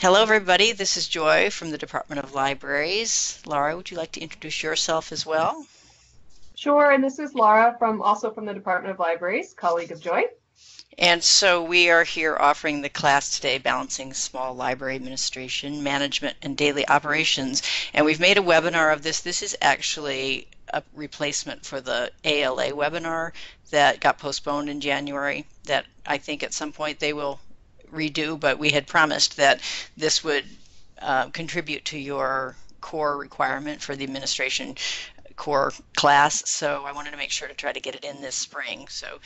Hello, everybody. This is Joy from the Department of Libraries. Lara, would you like to introduce yourself as well? Sure, and this is Lara also from the Department of Libraries, colleague of Joy. And so we are here offering the class today, Balancing Small Library Administration, Management, and Daily Operations. And we've made a webinar of this. This is actually a replacement for the ALA webinar that got postponed in January that I think at some point they will redo, but we had promised that this would contribute to your core requirement for the administration core class. So I wanted to make sure to try to get it in this spring. So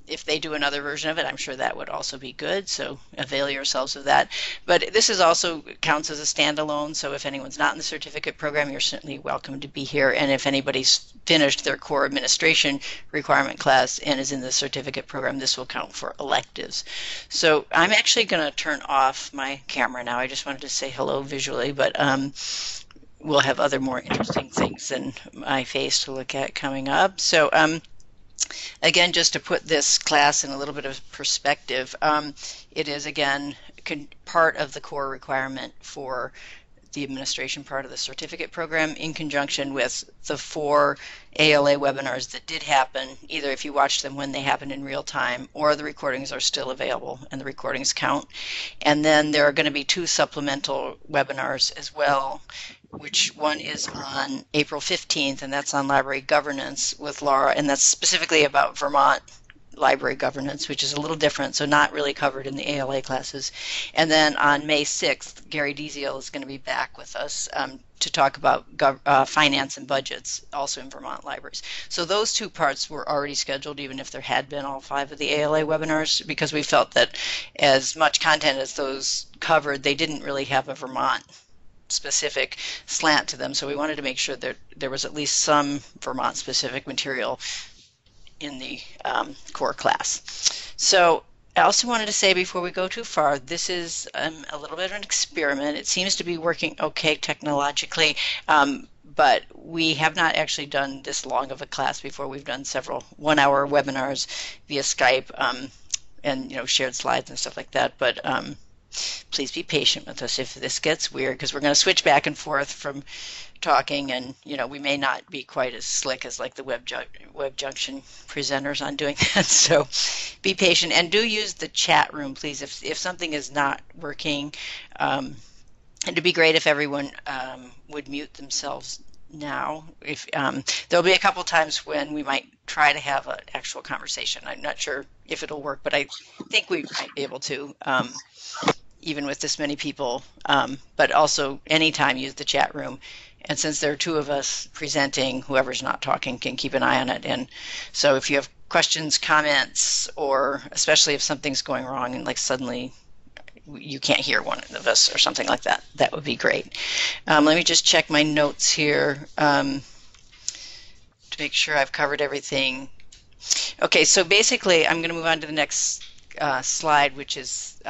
if they do another version of it, I'm sure that would also be good. So avail yourselves of that. But this is also counts as a standalone. So if anyone's not in the certificate program, you're certainly welcome to be here. And if anybody's finished their core administration requirement class and is in the certificate program, this will count for electives. So I'm actually going to turn off my camera now. I just wanted to say hello visually, but we'll have other more interesting things than my face to look at coming up. So again, just to put this class in a little bit of perspective, it is, again, part of the core requirement for the administration part of the certificate program in conjunction with the 4 ALA webinars that did happen, either if you watched them when they happened in real time or the recordings are still available and the recordings count. And then there are going to be 2 supplemental webinars as well, which one is on April 15th, and that's on library governance with Lara, and that's specifically about Vermont library governance, which is a little different, so not really covered in the ALA classes. And then on May 6th, Gary Deziel is going to be back with us to talk about finance and budgets, also in Vermont libraries. So those 2 parts were already scheduled, even if there had been all 5 of the ALA webinars, because we felt that as much content as those covered, they didn't really have a Vermont specific slant to them, so we wanted to make sure that there was at least some Vermont specific material in the core class. So I also wanted to say before we go too far, this is a little bit of an experiment. It seems to be working okay technologically, but we have not actually done this long of a class before. We've done several 1-hour webinars via Skype and shared slides and stuff like that, but please be patient with us if this gets weird, because we're going to switch back and forth from talking, and we may not be quite as slick as like the Web Junction presenters on doing that. So be patient and do use the chat room, please, if something is not working. And it'd be great if everyone would mute themselves now. If there'll be a couple times when we might try to have an actual conversation. I'm not sure if it'll work, but I think we might be able to. Even with this many people, but also anytime use the chat room. And since there are 2 of us presenting, whoever's not talking can keep an eye on it. And so if you have questions, comments, or especially if something's going wrong and like suddenly you can't hear one of us or something like that, that would be great. Let me just check my notes here to make sure I've covered everything. Okay, so basically I'm going to move on to the next slide, which is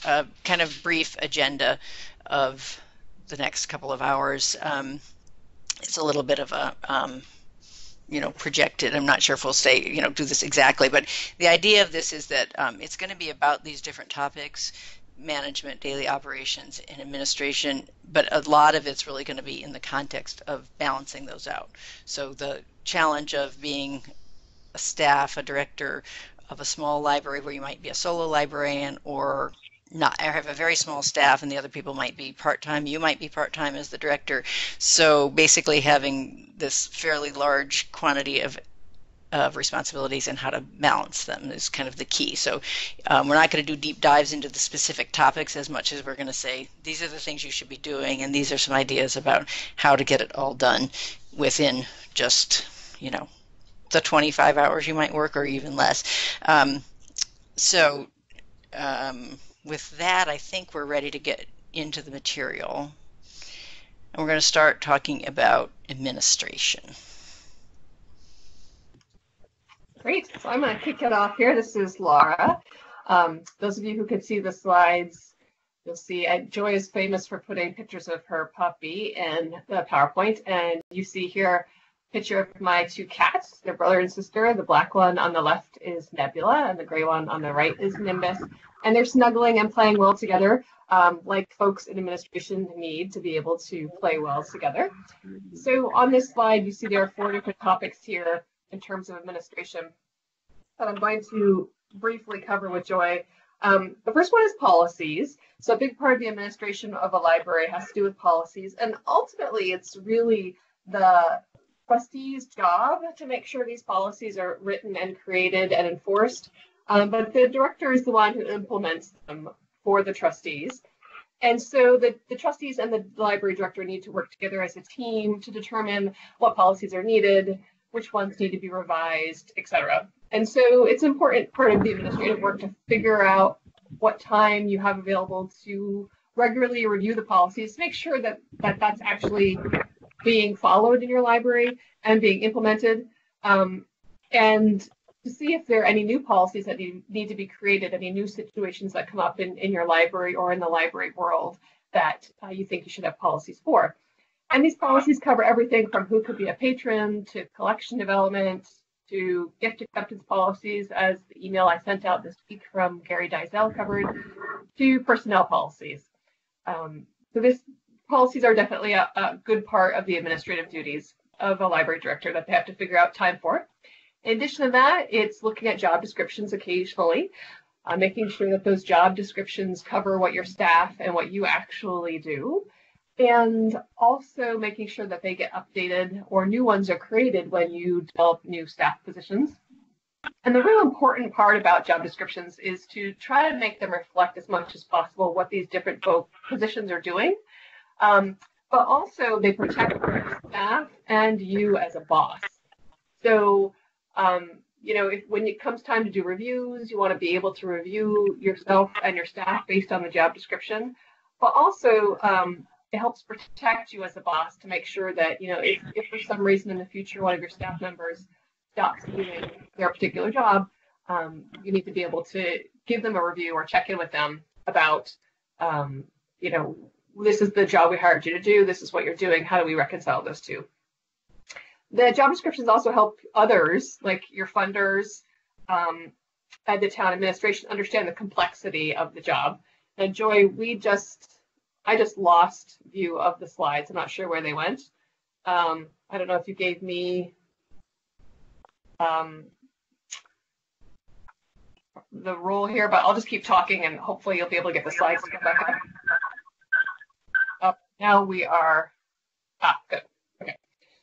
a kind of brief agenda of the next couple of hours. It's a little bit of a, projected. I'm not sure if we'll say, do this exactly, but the idea of this is that it's going to be about these different topics: management, daily operations, and administration, but a lot of it's really going to be in the context of balancing those out. So the challenge of being a staff, a director of a small library where you might be a solo librarian, or not, I have a very small staff and the other people might be part-time. You might be part-time as the director. So basically having this fairly large quantity of responsibilities and how to balance them is kind of the key. So we're not going to do deep dives into the specific topics as much as we're going to say, these are the things you should be doing, and these are some ideas about how to get it all done within just, the 25 hours you might work or even less. With that, I think we're ready to get into the material. And we're going to start talking about administration. Great. So I'm going to kick it off here. This is Lara. Those of you who could see the slides, you'll see Joy is famous for putting pictures of her puppy in the PowerPoint. And you see here picture of my two cats. They're brother and sister. The black one on the left is Nebula, and the gray one on the right is Nimbus. And they're snuggling and playing well together, like folks in administration need to be able to play well together. So on this slide, you see there are 4 different topics here in terms of administration that I'm going to briefly cover with Joy. The first one is policies. So a big part of the administration of a library has to do with policies. And ultimately, it's really the trustee's job to make sure these policies are written and created and enforced. But the director is the one who implements them for the trustees. And so the trustees and the library director need to work together as a team to determine what policies are needed, which ones need to be revised, etc. And so it's an important part of the administrative work to figure out what time you have available to regularly review the policies to make sure that that's actually being followed in your library and being implemented, and to see if there are any new policies that need to be created, any new situations that come up in your library or in the library world that you think you should have policies for. And these policies cover everything from who could be a patron to collection development to gift acceptance policies, as the email I sent out this week from Gary Dysel covered, to personnel policies. So these policies are definitely a good part of the administrative duties of a library director that they have to figure out time for. In addition to that, it's looking at job descriptions occasionally, making sure that those job descriptions cover what your staff and what you actually do, and also making sure that they get updated or new ones are created when you develop new staff positions. And the real important part about job descriptions is to try to make them reflect as much as possible what these different positions are doing, but also they protect your staff and you as a boss. So when it comes time to do reviews, you want to be able to review yourself and your staff based on the job description, but also it helps protect you as a boss to make sure that, if for some reason in the future one of your staff members stops doing their particular job, you need to be able to give them a review or check in with them about, this is the job we hired you to do, this is what you're doing, how do we reconcile those two? The job descriptions also help others, like your funders and the town administration, understand the complexity of the job. And Joy, I just lost view of the slides. I'm not sure where they went. I don't know if you gave me the role here, but I'll just keep talking and hopefully you'll be able to get the slides to come back up. Now we are, good.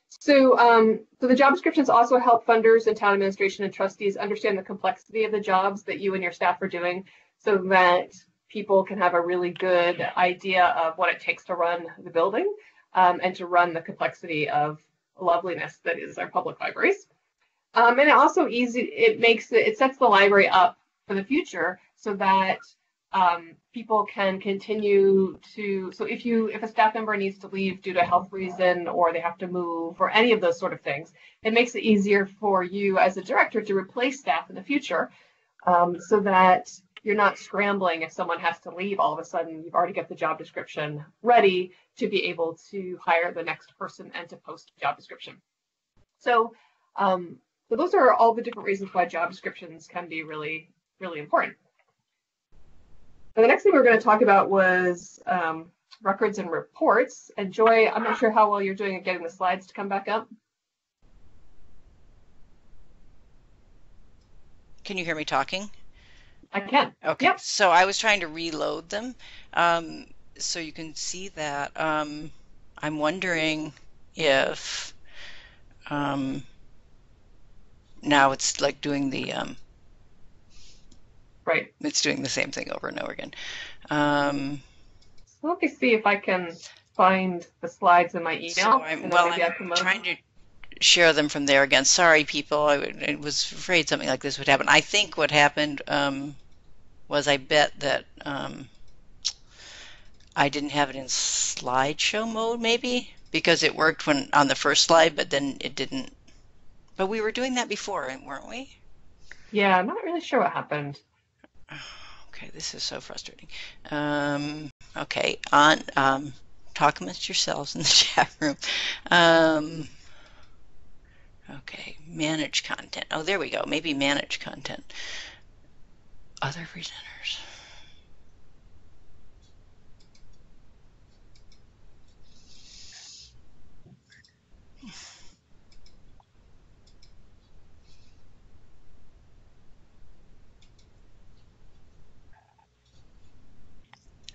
So the job descriptions also help funders and town administration and trustees understand the complexity of the jobs that you and your staff are doing, so that people can have a really good idea of what it takes to run the building and to run the complexity of loveliness that is our public libraries. And it also it sets the library up for the future so that people can continue to, so if a staff member needs to leave due to health reason or they have to move or any of those sort of things, it makes it easier for you as a director to replace staff in the future, so that you're not scrambling if someone has to leave all of a sudden. You've already got the job description ready to be able to hire the next person and to post a job description. So, so those are all the different reasons why job descriptions can be really, really important. And the next thing we were going to talk about was records and reports. And Joy, I'm not sure how well you're doing at getting the slides to come back up. Can you hear me talking? I can. Okay. Yep. So I was trying to reload them so you can see that. I'm wondering if now it's like doing the right. It's doing the same thing over and over again. So let me see if I can find the slides in my email. So I'm trying to share them from there again. Sorry, people. I was afraid something like this would happen. I think what happened was I bet that I didn't have it in slideshow mode, maybe, because it worked when on the first slide, but then it didn't. But we were doing that before, weren't we? Yeah, I'm not really sure what happened. Okay, this is so frustrating. Okay, talk amongst yourselves in the chat room. Okay, manage content. Oh, there we go. Maybe manage content. Other presenters.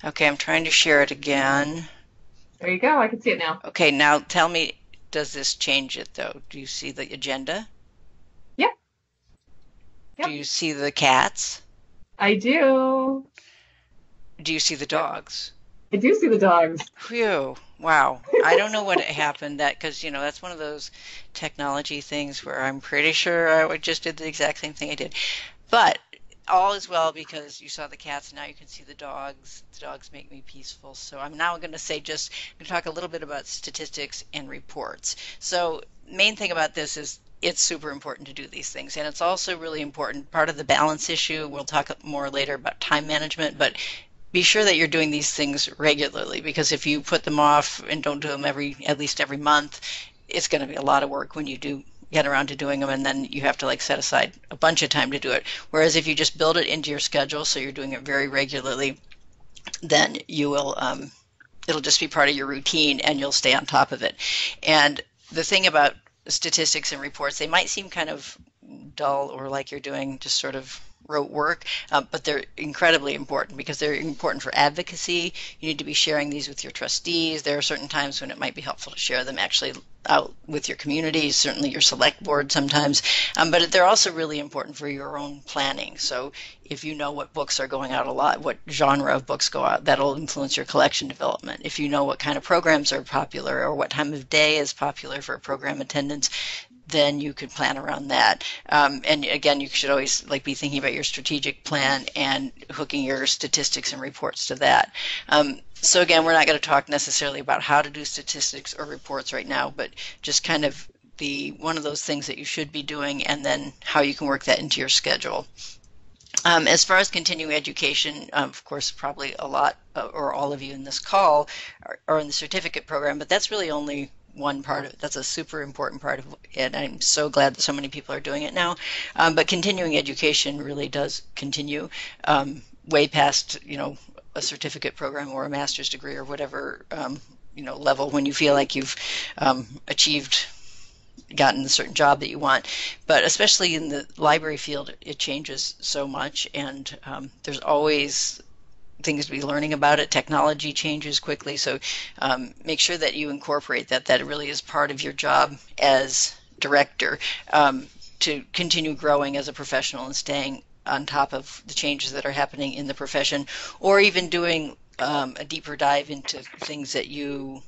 Okay, I'm trying to share it again. There you go. I can see it now. Okay, now tell me, does this change it though? Do you see the agenda? Yep. Do Yep. you see the cats? I do. Do you see the Yep. dogs? I do see the dogs. Phew, wow. I don't know what happened that because that's one of those technology things where I'm pretty sure I just did the exact same thing I did. But all is well because you saw the cats, now you can see the dogs. The dogs make me peaceful. So I'm now going to say just going to talk a little bit about statistics and reports. So main thing about this is it's super important to do these things, and it's also really important part of the balance issue. We'll talk more later about time management, but be sure that you're doing these things regularly, because if you put them off and don't do them at least every month, it's going to be a lot of work when you do get around to doing them, and then you have to like set aside a bunch of time to do it. Whereas if you just build it into your schedule so you're doing it very regularly, then you will it'll just be part of your routine and you'll stay on top of it. And the thing about statistics and reports, they might seem kind of dull or like you're doing just sort of rote work, but they're incredibly important because they're important for advocacy. You need to be sharing these with your trustees. There are certain times when it might be helpful to share them actually out with your community, certainly your select board sometimes, but they're also really important for your own planning. So if you know what books are going out a lot, what genre of books go out, that'll influence your collection development. If you know what kind of programs are popular or what time of day is popular for program attendance, then you could plan around that. And again, you should always be thinking about your strategic plan and hooking your statistics and reports to that. So again, we're not going to talk necessarily about how to do statistics or reports right now, but just kind of one of those things that you should be doing, and then how you can work that into your schedule. As far as continuing education, of course, probably a lot or all of you in this call are in the certificate program, but that's really only one part of it. That's a super important part of it. I'm so glad that so many people are doing it now. But continuing education really does continue way past, a certificate program or a master's degree or whatever, level, when you feel like you've gotten a certain job that you want. But especially in the library field, it changes so much, and there's always things to be learning about it. Technology changes quickly, so make sure that you incorporate that it really is part of your job as director, to continue growing as a professional and staying on top of the changes that are happening in the profession, or even doing a deeper dive into things that you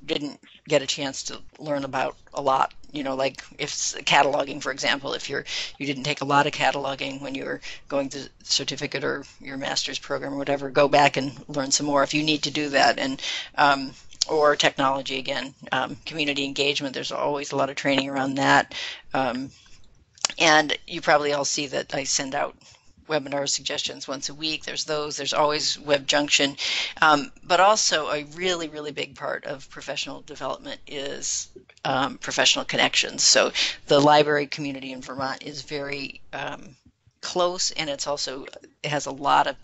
didn't get a chance to learn about a lot. Like if cataloging, for example, if you didn't take a lot of cataloging when you were going to certificate or your master's program or whatever, go back and learn some more if you need to do that. And or technology again, community engagement. There's always a lot of training around that. And you probably all see that I send out webinar suggestions once a week. There's those. There's always Web Junction. But also a really, really big part of professional development is professional connections. So the library community in Vermont is very close, and it has a lot of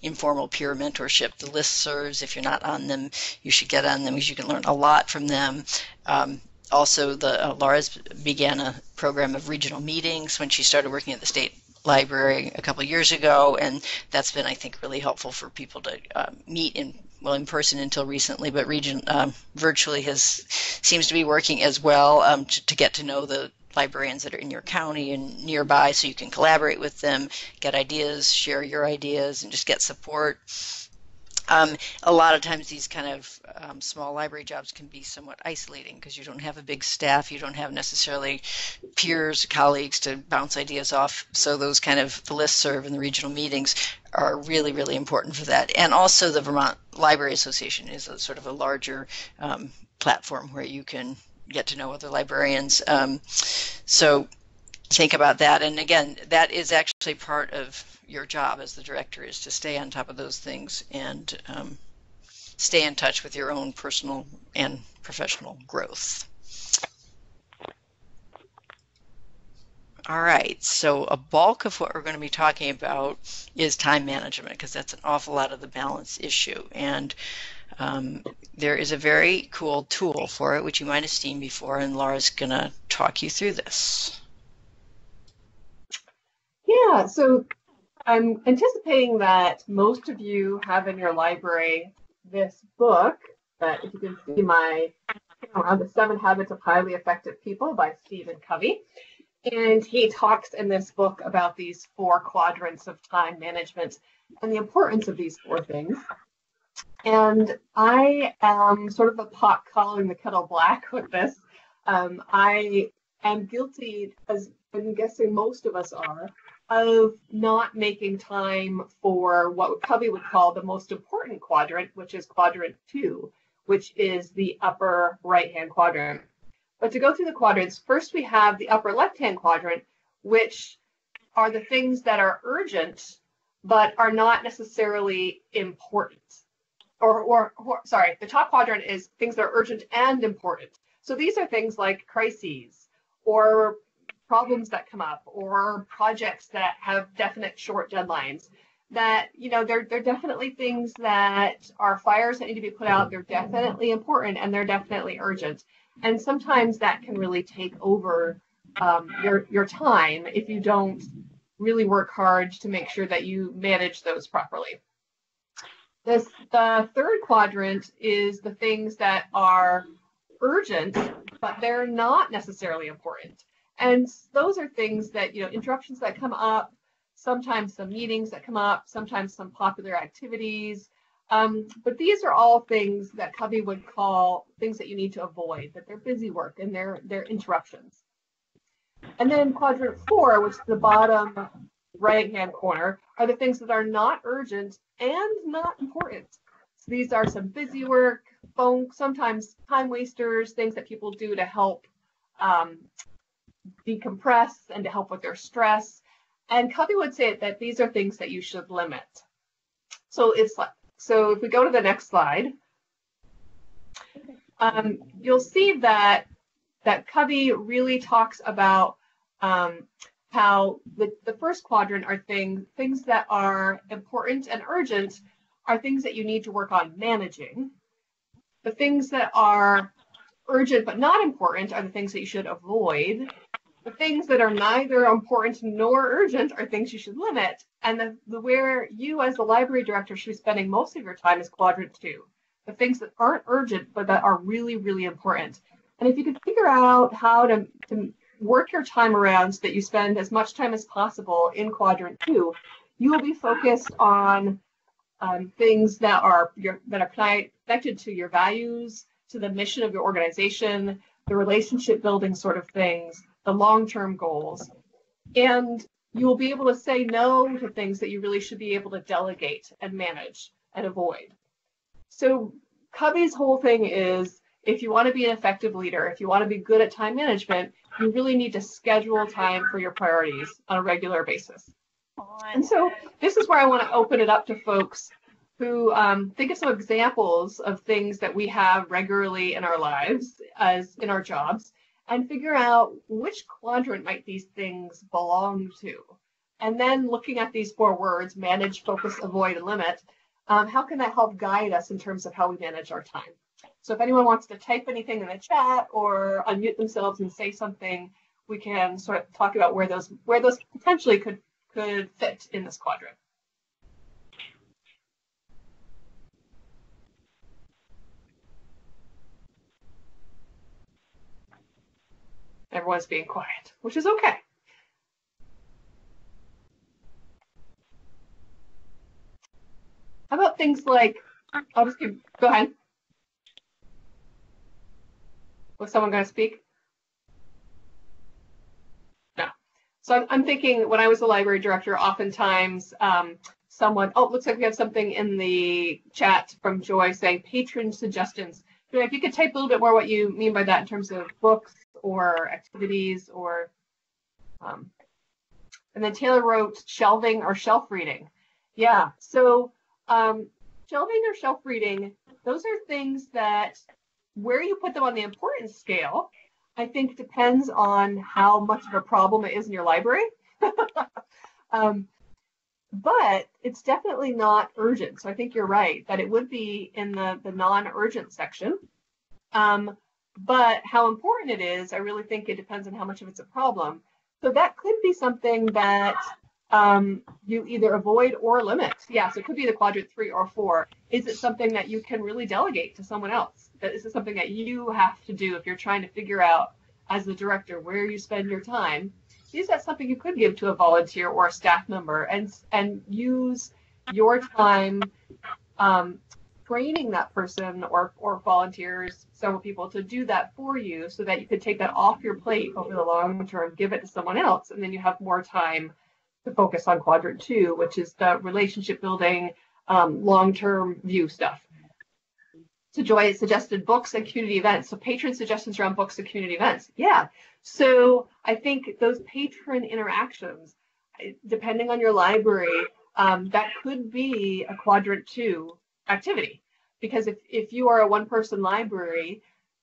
informal peer mentorship. The listservs, if you're not on them, you should get on them because you can learn a lot from them. Also, Lara's began a program of regional meetings when she started working at the state library a couple of years ago, and that's been, I think, really helpful for people to meet in person until recently, but virtually seems to be working as well, to get to know the librarians that are in your county and nearby, so you can collaborate with them, get ideas, share your ideas, and just get support. A lot of times these kind of small library jobs can be somewhat isolating because you don't have a big staff, you don't have necessarily peers, colleagues to bounce ideas off. So those kind of the listserv and the regional meetings are really, really important for that. And also the Vermont Library Association is a sort of a larger platform where you can get to know other librarians. So think about that. And again, that is actually part of your job as the director, is to stay on top of those things and stay in touch with your own personal and professional growth. All right, so a bulk of what we're going to be talking about is time management because that's an awful lot of the balance issue. And um, there is a very cool tool for it, which you might have seen before, and Laura's going to talk you through this. Yeah, so I'm anticipating that most of you have in your library this book that, if you can see The 7 Habits of Highly Effective People by Stephen Covey. And he talks in this book about these 4 quadrants of time management and the importance of these 4 things. And I am sort of the pot calling the kettle black with this. I am guilty, as I'm guessing most of us are, of not making time for what Covey would call the most important quadrant, which is quadrant 2, which is the upper right-hand quadrant. But to go through the quadrants, first we have the upper left-hand quadrant, which are the things that are urgent, but are not necessarily important. Sorry, the top quadrant is things that are urgent and important. So these are things like crises or problems that come up or projects that have definite short deadlines that, they're definitely things that are fires that need to be put out. They're definitely important and they're definitely urgent. And sometimes that can really take over your time if you don't really work hard to make sure that you manage those properly. The third quadrant is the things that are urgent, but they're not necessarily important. And those are things that, interruptions that come up, sometimes some meetings that come up, sometimes some popular activities. But these are all things that Covey would call things that you need to avoid, that they're busy work and they're interruptions. And then quadrant 4, which is the bottom right-hand corner, are the things that are not urgent and not important. So these are some busy work, sometimes time wasters, things that people do to help decompress and to help with their stress. And Covey would say that these are things that you should limit. So if we go to the next slide, you'll see that Covey really talks about how the first quadrant are things that are important and urgent are things that you need to work on managing. The things that are urgent but not important are the things that you should avoid. The things that are neither important nor urgent are things you should limit. And where you as the library director should be spending most of your time is quadrant 2. The things that aren't urgent but that are really, really important. And if you can figure out how to work your time around so that you spend as much time as possible in quadrant 2, you will be focused on things that are connected to your values, to the mission of your organization, the relationship building sort of things, the long-term goals. And you will be able to say no to things that you really should be able to delegate and manage and avoid. So Covey's whole thing is, if you want to be an effective leader, if you want to be good at time management, you really need to schedule time for your priorities on a regular basis. And so this is where I want to open it up to folks who think of some examples of things that we have regularly in our lives, as in our jobs, and figure out which quadrant might these things belong to. And then looking at these 4 words, manage, focus, avoid, and limit, how can that help guide us in terms of how we manage our time? So if anyone wants to type anything in the chat or unmute themselves and say something, we can sort of talk about where those potentially could fit in this quadrant. Everyone's being quiet, which is okay. How about things like, go ahead. Was someone going to speak? No. So I'm thinking, when I was a library director, oftentimes looks like we have something in the chat from Joy saying patron suggestions. Joy, if you could type a little bit more what you mean by that in terms of books or activities or, and then Taylor wrote shelving or shelf reading. Yeah, so shelving or shelf reading, those are things that where you put them on the importance scale I think depends on how much of a problem it is in your library. um, but it's definitely not urgent. So I think you're right that it would be in the non-urgent section. But how important it is, I really think it depends on how much of it's a problem. So that could be something that you either avoid or limit. Yeah, so it could be the quadrant 3 or 4. Is it something that you can really delegate to someone else? Is it something that you have to do if you're trying to figure out as the director where you spend your time? Is that something you could give to a volunteer or a staff member and use your time training that person or volunteers, several people, to do that for you so that you could take that off your plate over the long term, give it to someone else, and then you have more time to focus on quadrant 2, which is the relationship building, long-term view stuff. So Joy suggested books and community events. So patron suggestions around books and community events. Yeah. So I think those patron interactions, depending on your library, that could be a quadrant 2 activity. Because if you are a one-person library,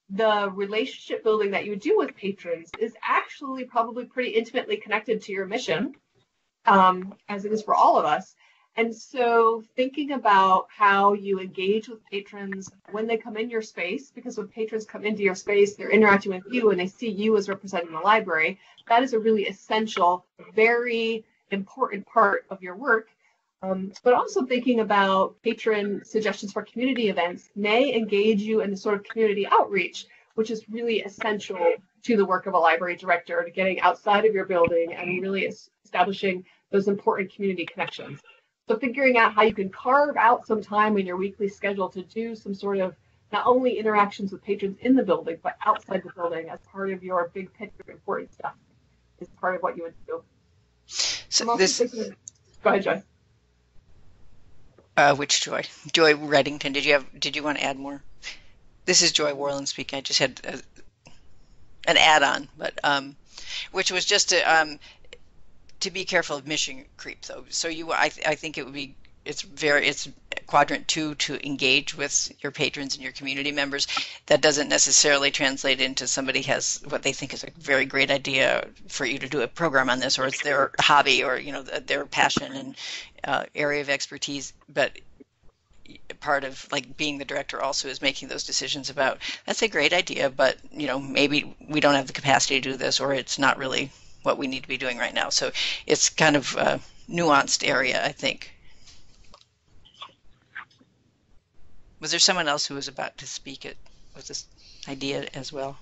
the relationship building that you do with patrons is actually probably pretty intimately connected to your mission, as it is for all of us. And so thinking about how you engage with patrons when they come in your space, because when patrons come into your space, they're interacting with you and they see you as representing the library, that is a really essential, very important part of your work. But also thinking about patron suggestions for community events may engage you in the sort of community outreach, which is really essential to the work of a library director, to getting outside of your building and really establishing those important community connections. So figuring out how you can carve out some time in your weekly schedule to do some sort of not only interactions with patrons in the building, but outside the building as part of your big picture important stuff is part of what you would do. So this, go ahead, Joy. Which Joy? Joy Reddington. Did you want to add more? This is Joy Worland speaking. I just had an add-on, but which was just to be careful of mission creep, though. So I think it would be it's quadrant 2 to engage with your patrons and your community members. That doesn't necessarily translate into somebody has what they think is a very great idea for you to do a program on this, or it's their hobby, or their passion and area of expertise. But part of like being the director also is making those decisions about that's a great idea, but maybe we don't have the capacity to do this, or it's not really what we need to be doing right now. So it's kind of a nuanced area, I think. Was there someone else who was about to speak with this idea as well?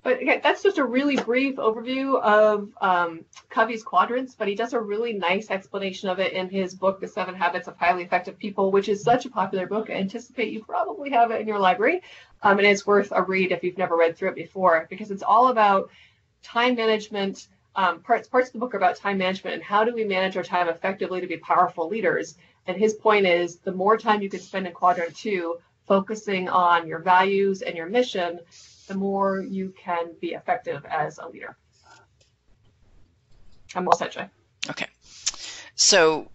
But again, that's just a really brief overview of Covey's quadrants, but he does a really nice explanation of it in his book, The 7 Habits of Highly Effective People, which is such a popular book. I anticipate you probably have it in your library. And it's worth a read if you've never read through it before, because it's all about time management. Parts of the book are about time management and how do we manage our time effectively to be powerful leaders. And his point is the more time you can spend in quadrant 2 focusing on your values and your mission, the more you can be effective as a leader. I'm all set, Jay. Okay. So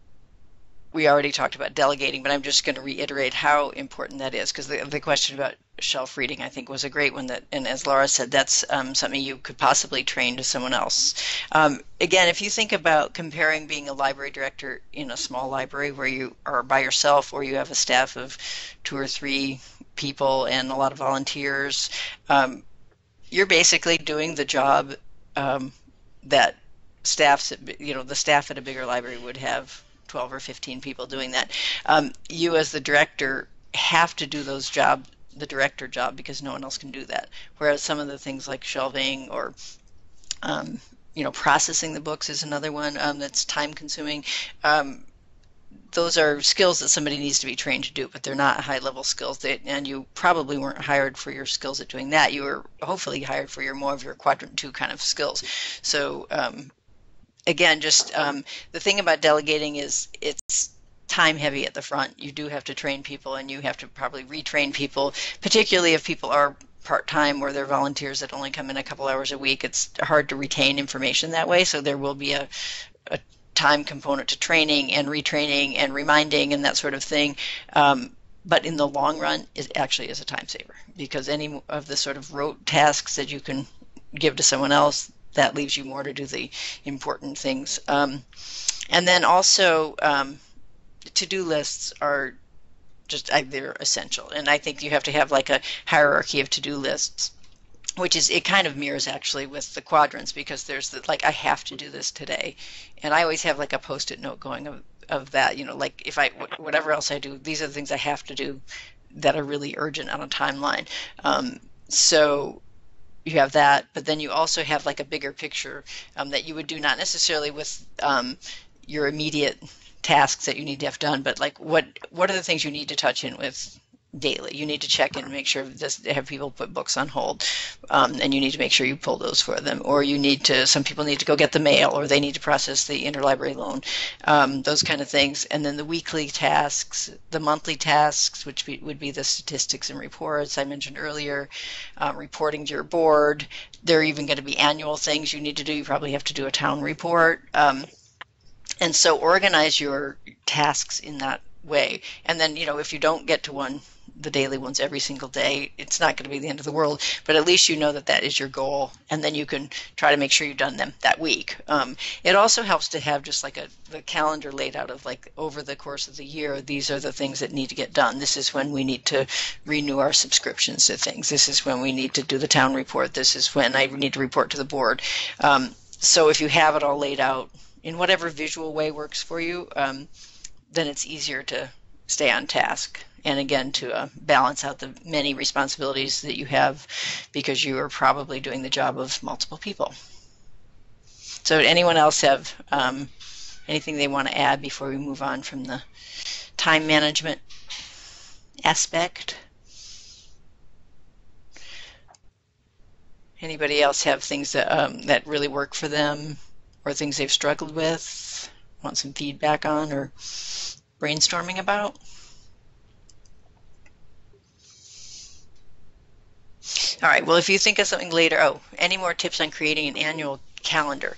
we already talked about delegating, but I'm just going to reiterate how important that is, because the question about shelf reading, I think, was a great one. And as Lara said, that's something you could possibly train to someone else. Again, if you think about comparing being a library director in a small library where you are by yourself, or you have a staff of 2 or 3 people and a lot of volunteers, you're basically doing the job that the staff at a bigger library would have 12 or 15 people doing that. You as the director have to do the director job, because no one else can do that. Whereas some of the things like shelving or processing the books is another one that's time consuming. Those are skills that somebody needs to be trained to do, but they're not high-level skills. And you probably weren't hired for your skills at doing that. You were hopefully hired for more of your quadrant 2 kind of skills. So again, just the thing about delegating is it's time heavy at the front. You do have to train people, and you have to probably retrain people, particularly if people are part-time or they're volunteers that only come in a couple hours a week. It's hard to retain information that way, so there will be a time component to training and retraining and reminding and that sort of thing. but in the long run, it actually is a time saver because any of the sort of rote tasks that you can give to someone else, that leaves you more to do the important things. And then also, to-do lists are just they're essential, and I think you have to have like a hierarchy of to-do lists, which is it kind of mirrors actually with the quadrants because there's the like I have to do this today, and I always have like a post-it note going of that, like if I whatever else I do, these are the things I have to do that are really urgent on a timeline. So you have that, but then you also have like a bigger picture that you would do not necessarily with your immediate tasks that you need to have done, but like what are the things you need to touch in with daily? You need to check in and make sure this, have people put books on hold, and you need to make sure you pull those for them, or you need to, some people need to go get the mail, or they need to process the interlibrary loan, those kind of things. And then the weekly tasks, the monthly tasks, which would be the statistics and reports I mentioned earlier, reporting to your board. There are even going to be annual things you need to do. You probably have to do a town report. And so organize your tasks in that way. And then, if you don't get to the daily ones every single day, it's not going to be the end of the world, but at least you know that that is your goal, and then you can try to make sure you've done them that week. It also helps to have just like the calendar laid out of like over the course of the year, these are the things that need to get done. This is when we need to renew our subscriptions to things. This is when we need to do the town report. This is when I need to report to the board. So if you have it all laid out in whatever visual way works for you, then it's easier to stay on task. And again, to balance out the many responsibilities that you have because you are probably doing the job of multiple people. So anyone else have anything they want to add before we move on from the time management aspect? Anybody else have things that really work for them, or things they've struggled with, want some feedback on or brainstorming about? All right, well, if you think of something later, any more tips on creating an annual calendar?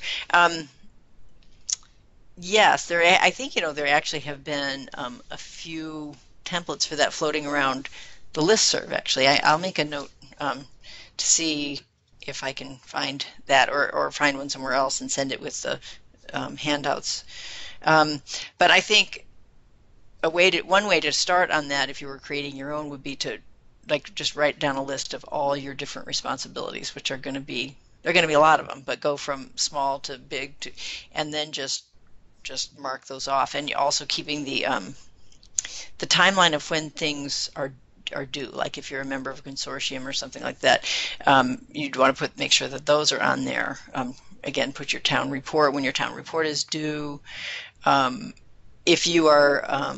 Yes, I think, there actually have been a few templates for that floating around the listserv, actually. I'll make a note to see if I can find that or find one somewhere else and send it with the handouts. But I think one way to start on that, if you were creating your own, would be to just write down a list of all your different responsibilities, which are going to be a lot of them, but go from small to big and then just mark those off, and also keeping the timeline of when things are due. Like if you're a member of a consortium or something like that, you'd want to make sure that those are on there. Again, put your town report when your town report is due. If you are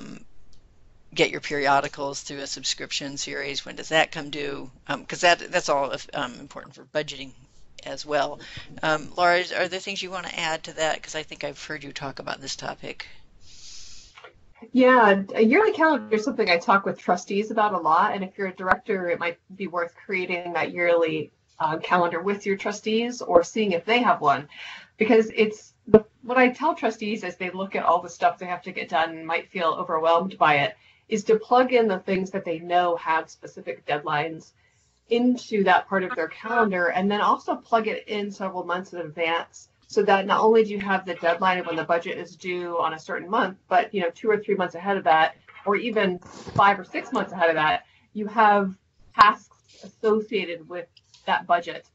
get your periodicals through a subscription series, when does that come due? Because that's all important for budgeting as well. Lara, are there things you want to add to that? Because I think I've heard you talk about this topic. Yeah, a yearly calendar is something I talk with trustees about a lot, and if you're a director, it might be worth creating that yearly calendar with your trustees or seeing if they have one, because what I tell trustees as they look at all the stuff they have to get done and might feel overwhelmed by it is to plug in the things that they know have specific deadlines into that part of their calendar, and then also plug it in several months in advance, so that not only do you have the deadline of when the budget is due on a certain month, but 2 or 3 months ahead of that, or even 5 or 6 months ahead of that, you have tasks associated with that budget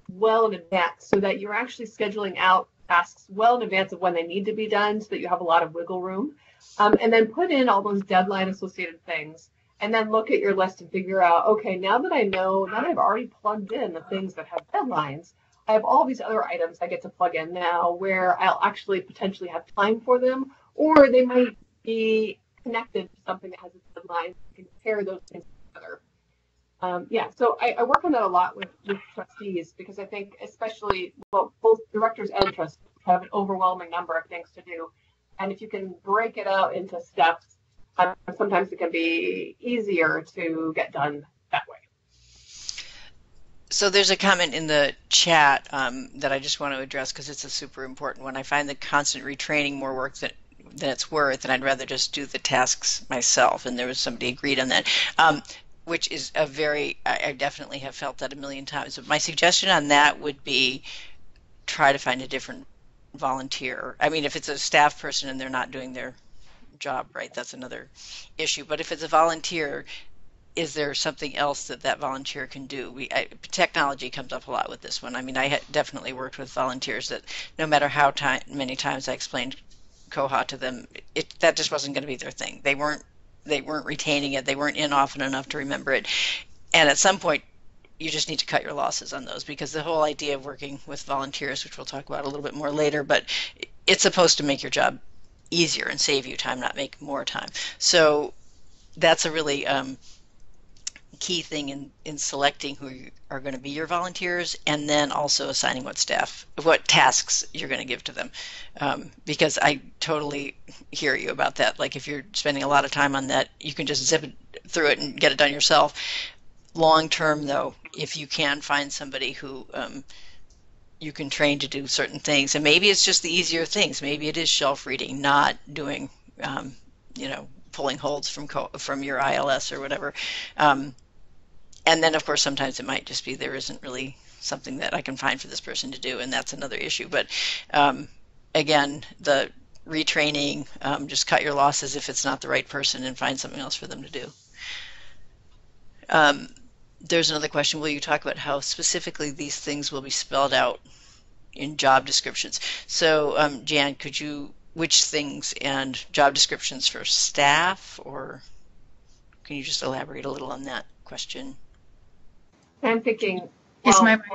well in advance, so that you're actually scheduling out tasks well in advance of when they need to be done, so that you have a lot of wiggle room. And then put in all those deadline associated things, and then look at your list and figure out, okay, now that I've already plugged in the things that have deadlines, I have all these other items I get to plug in now where I'll actually potentially have time for them, or they might be connected to something that has a deadline. You can pair those things together. So I work on that a lot with trustees, because I think especially, both directors and trustees have an overwhelming number of things to do. And if you can break it out into steps, sometimes it can be easier to get done that way. So there's a comment in the chat that I just want to address because it's a super important one. I find the constant retraining more work than it's worth, and I'd rather just do the tasks myself. And there was somebody agreed on that, which is I definitely have felt that a million times. But my suggestion on that would be try to find a different volunteer. I mean, if it's a staff person and they're not doing their job right, that's another issue. But if it's a volunteer, is there something else that volunteer can do? Technology comes up a lot with this one. I mean, I definitely worked with volunteers that no matter how many times I explained Koha to them, that just wasn't going to be their thing. They weren't retaining it. They weren't in often enough to remember it. And at some point, you just need to cut your losses on those, because the whole idea of working with volunteers, which we'll talk about a little bit more later, but it's supposed to make your job easier and save you time, not make more time. So that's a really key thing in selecting who are going to be your volunteers, and then also assigning what tasks you're going to give to them, because I totally hear you about that. Like, if you're spending a lot of time on that, you can just zip through it and get it done yourself. Long term, though, if you can find somebody who you can train to do certain things, and maybe it's just the easier things, maybe it is shelf reading, not doing pulling holds from your ILS or whatever. And then, of course, sometimes it might just be there isn't really something that I can find for this person to do, and that's another issue. But again, the retraining, just cut your losses if it's not the right person and find something else for them to do. There's another question. Will you talk about how specifically these things will be spelled out in job descriptions? So, Jan, which things and job descriptions for staff, or can you just elaborate a little on that question? I'm thinking. Is my mic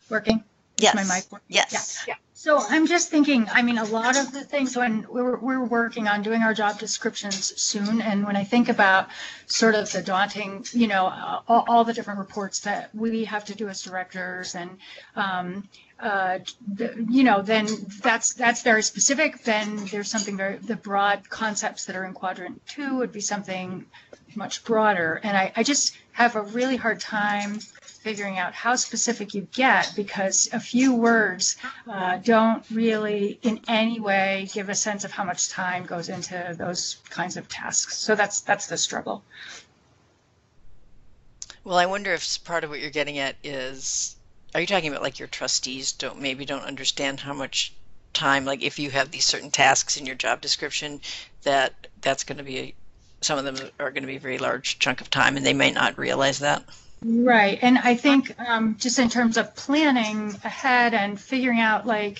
working? Yes. Is my mic working? Yes. Yeah. So I'm just thinking, I mean, a lot of the things when we're working on doing our job descriptions soon, and when I think about sort of the daunting, all the different reports that we have to do as directors, and then that's very specific. Then there's something the broad concepts that are in quadrant 2 would be something much broader. And I just have a really hard time figuring out how specific you get, because a few words don't really in any way give a sense of how much time goes into those kinds of tasks. So that's the struggle. Well, I wonder if part of what you're getting at is, are you talking about like your trustees don't understand how much time, like if you have these certain tasks in your job description, that's going to be some of them are going to be a very large chunk of time, and they may not realize that. Right. And I think just in terms of planning ahead and figuring out I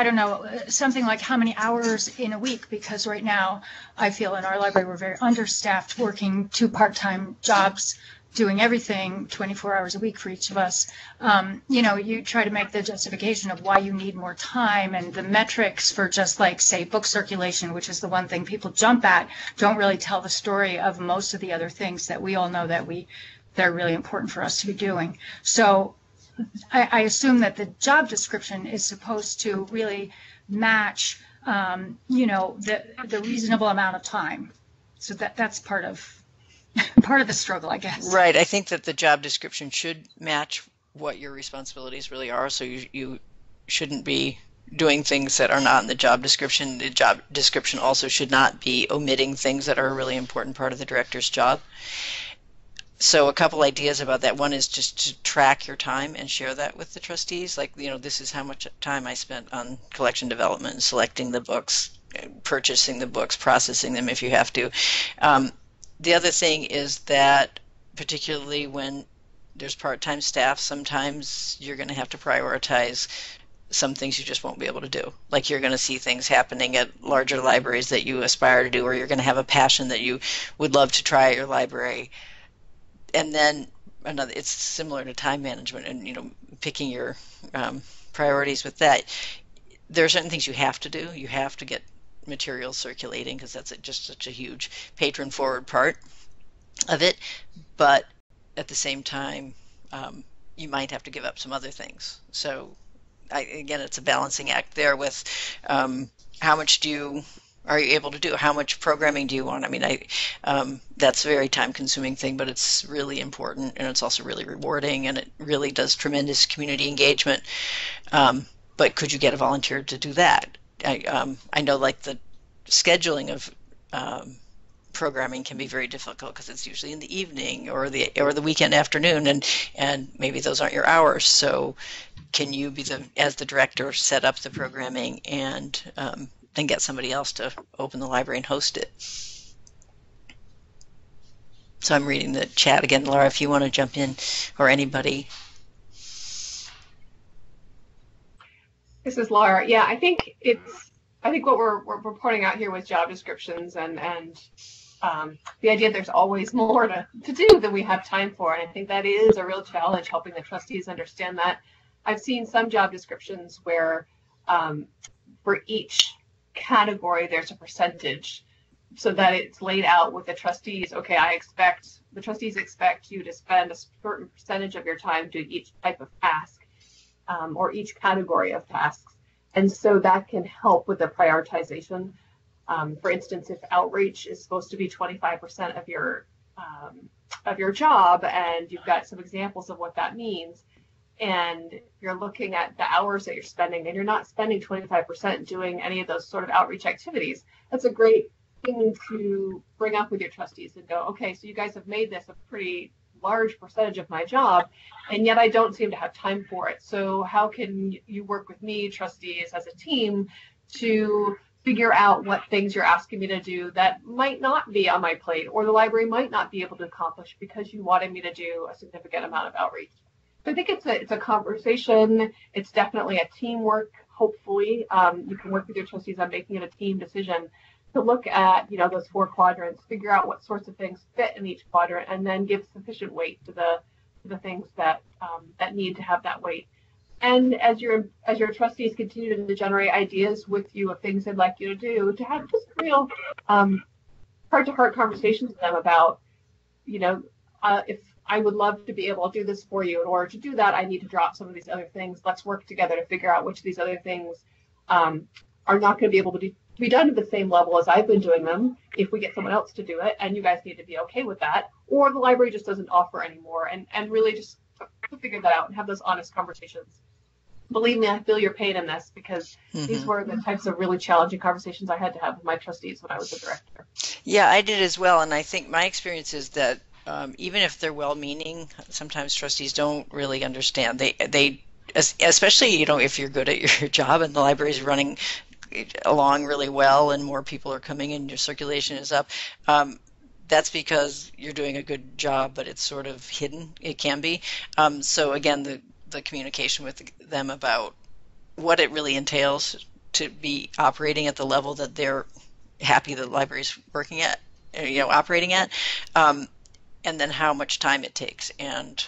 don't know, something like how many hours in a week, because right now I feel in our library we're very understaffed, working 2 part-time jobs, doing everything 24 hours a week for each of us. You try to make the justification of why you need more time, and the metrics for just say book circulation, which is the one thing people jump at, don't really tell the story of most of the other things that we all know that they're really important for us to be doing. So I assume that the job description is supposed to really match, the reasonable amount of time. So that's part of the struggle, I guess. Right. I think that the job description should match what your responsibilities really are. So you shouldn't be doing things that are not in the job description. The job description also should not be omitting things that are a really important part of the director's job. So a couple ideas about that. One is just to track your time and share that with the trustees. This is how much time I spent on collection development, selecting the books, purchasing the books, processing them if you have to. The other thing is that particularly when there's part-time staff, sometimes you're going to have to prioritize some things you just won't be able to do. Like, you're going to see things happening at larger libraries that you aspire to do, or you're going to have a passion that you would love to try at your library. And then it's similar to time management and picking your priorities with that. There are certain things you have to do. You have to get materials circulating, because that's just such a huge patron forward part of it. But at the same time, you might have to give up some other things. So again, it's a balancing act there with how much are you able to do? How much programming do you want? I mean, that's a very time-consuming thing, but it's really important, and it's also really rewarding, and it really does tremendous community engagement. But could you get a volunteer to do that? I know, like, the scheduling of programming can be very difficult because it's usually in the evening or the weekend afternoon, and maybe those aren't your hours. So can you be as the director, set up the programming and then get somebody else to open the library and host it? So I'm reading the chat again, Lara, if you want to jump in, or anybody. This is Lara. Yeah, I think what we're pointing out here with job descriptions and the idea there's always more to do than we have time for. And I think that is a real challenge, helping the trustees understand that. I've seen some job descriptions where for each category there's a percentage, so that it's laid out with the trustees. Okay, the trustees expect you to spend a certain percentage of your time doing each type of task or each category of tasks. And so that can help with the prioritization. For instance, if outreach is supposed to be 25% of your job, and you've got some examples of what that means, and you're looking at the hours that you're spending, and you're not spending 25% doing any of those sort of outreach activities, that's a great thing to bring up with your trustees and go, okay, so you guys have made this a pretty large percentage of my job, and yet I don't seem to have time for it. So how can you work with me, trustees, as a team to figure out what things you're asking me to do that might not be on my plate, or the library might not be able to accomplish because you wanted me to do a significant amount of outreach? So I think it's a conversation. It's definitely a teamwork. Hopefully, you can work with your trustees on making it a team decision to look at those 4 quadrants, figure out what sorts of things fit in each quadrant, and then give sufficient weight to the things that need to have that weight. And as your trustees continue to generate ideas with you of things they'd like you to do, to have just real heart-to-heart conversations with them about, if I would love to be able to do this for you. In order to do that, I need to drop some of these other things. Let's work together to figure out which of these other things are not going to be able to be done at the same level as I've been doing them if we get someone else to do it, and you guys need to be okay with that, or the library just doesn't offer anymore, and really just to figure that out and have those honest conversations. Believe me, I feel your pain in this, because these were the types of really challenging conversations I had to have with my trustees when I was a director. Yeah, I did as well, and I think my experience is that even if they're well-meaning, sometimes trustees don't really understand. They especially if you're good at your job and the library is running along really well and more people are coming in, your circulation is up, that's because you're doing a good job, but it's sort of hidden. It can be. So again, the communication with them about what it really entails to be operating at the level that they're happy the library's working at, operating at, and then how much time it takes. And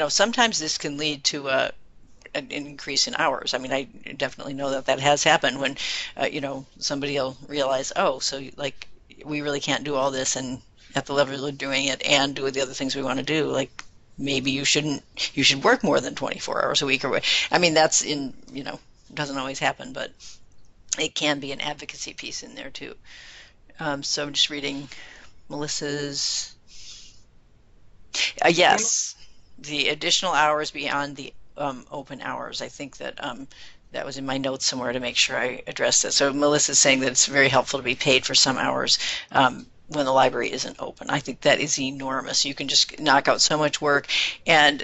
sometimes this can lead to an increase in hours. I mean, I definitely know that has happened when somebody will realize, oh, so we really can't do all this and at the level we're doing it and do the other things we want to do. Like, maybe you should work more than 24 hours a week, or I mean, that's doesn't always happen, but it can be an advocacy piece in there too. So I'm just reading Melissa's. Yes, the additional hours beyond the open hours. I think that that was in my notes somewhere to make sure I addressed that. So Melissa's saying that it's very helpful to be paid for some hours when the library isn't open. I think that is enormous. You can just knock out so much work, and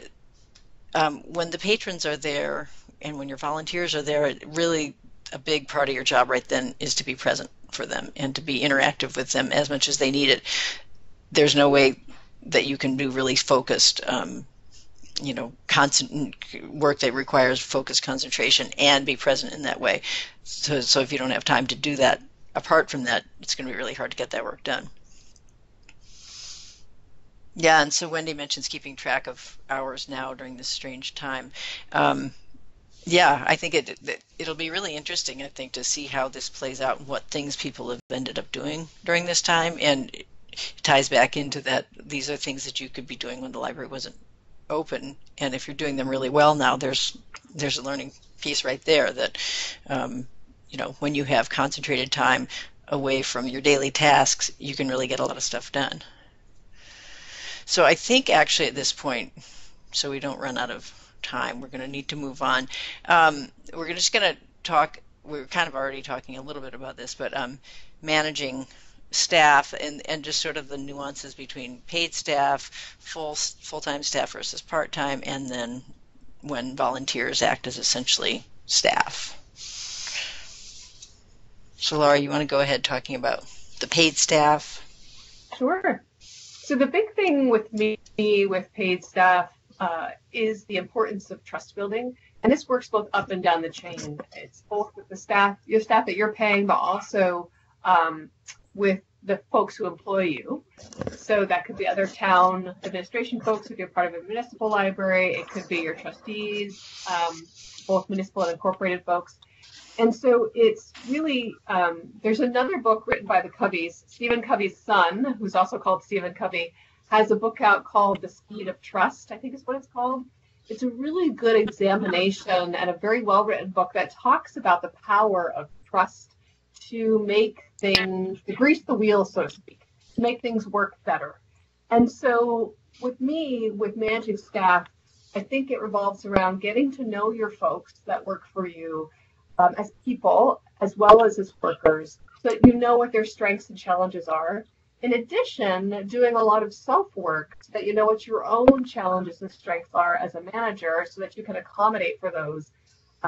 when the patrons are there and when your volunteers are there, really a big part of your job right then is to be present for them and to be interactive with them as much as they need it. There's no way that you can do really focused constant work that requires focused concentration and be present in that way. So if you don't have time to do that, apart from that, it's going to be really hard to get that work done. Yeah, and so Wendy mentions keeping track of hours now during this strange time. Yeah, I think it'll be really interesting, I think, to see how this plays out and what things people have ended up doing during this time, and it ties back into that these are things that you could be doing when the library wasn't open, and if you're doing them really well now, there's a learning piece right there that when you have concentrated time away from your daily tasks, you can really get a lot of stuff done. So I think actually at this point, so we don't run out of time, we're going to need to move on. We're just going to talk we're kind of already talking a little bit about this, but managing staff and just sort of the nuances between paid staff, full-time staff versus part-time, and then when volunteers act as essentially staff. So Laura, you want to go ahead talking about the paid staff? Sure. So the big thing with me with paid staff is the importance of trust building. And this works both up and down the chain. It's both with the staff, your staff that you're paying, but also with the folks who employ you. So that could be other town administration folks if you're part of a municipal library. It could be your trustees, both municipal and incorporated folks. And so it's really, there's another book written by the Coveys. Stephen Covey's son, who's also called Stephen Covey, has a book out called The Speed of Trust, I think is what it's called. It's a really good examination and a very well-written book that talks about the power of trust to make things, to grease the wheels, so to speak, to make things work better. And so with me, with managing staff, I think it revolves around getting to know your folks that work for you as people, as well as workers, so that you know what their strengths and challenges are. In addition, doing a lot of self-work so that you know what your own challenges and strengths are as a manager so that you can accommodate for those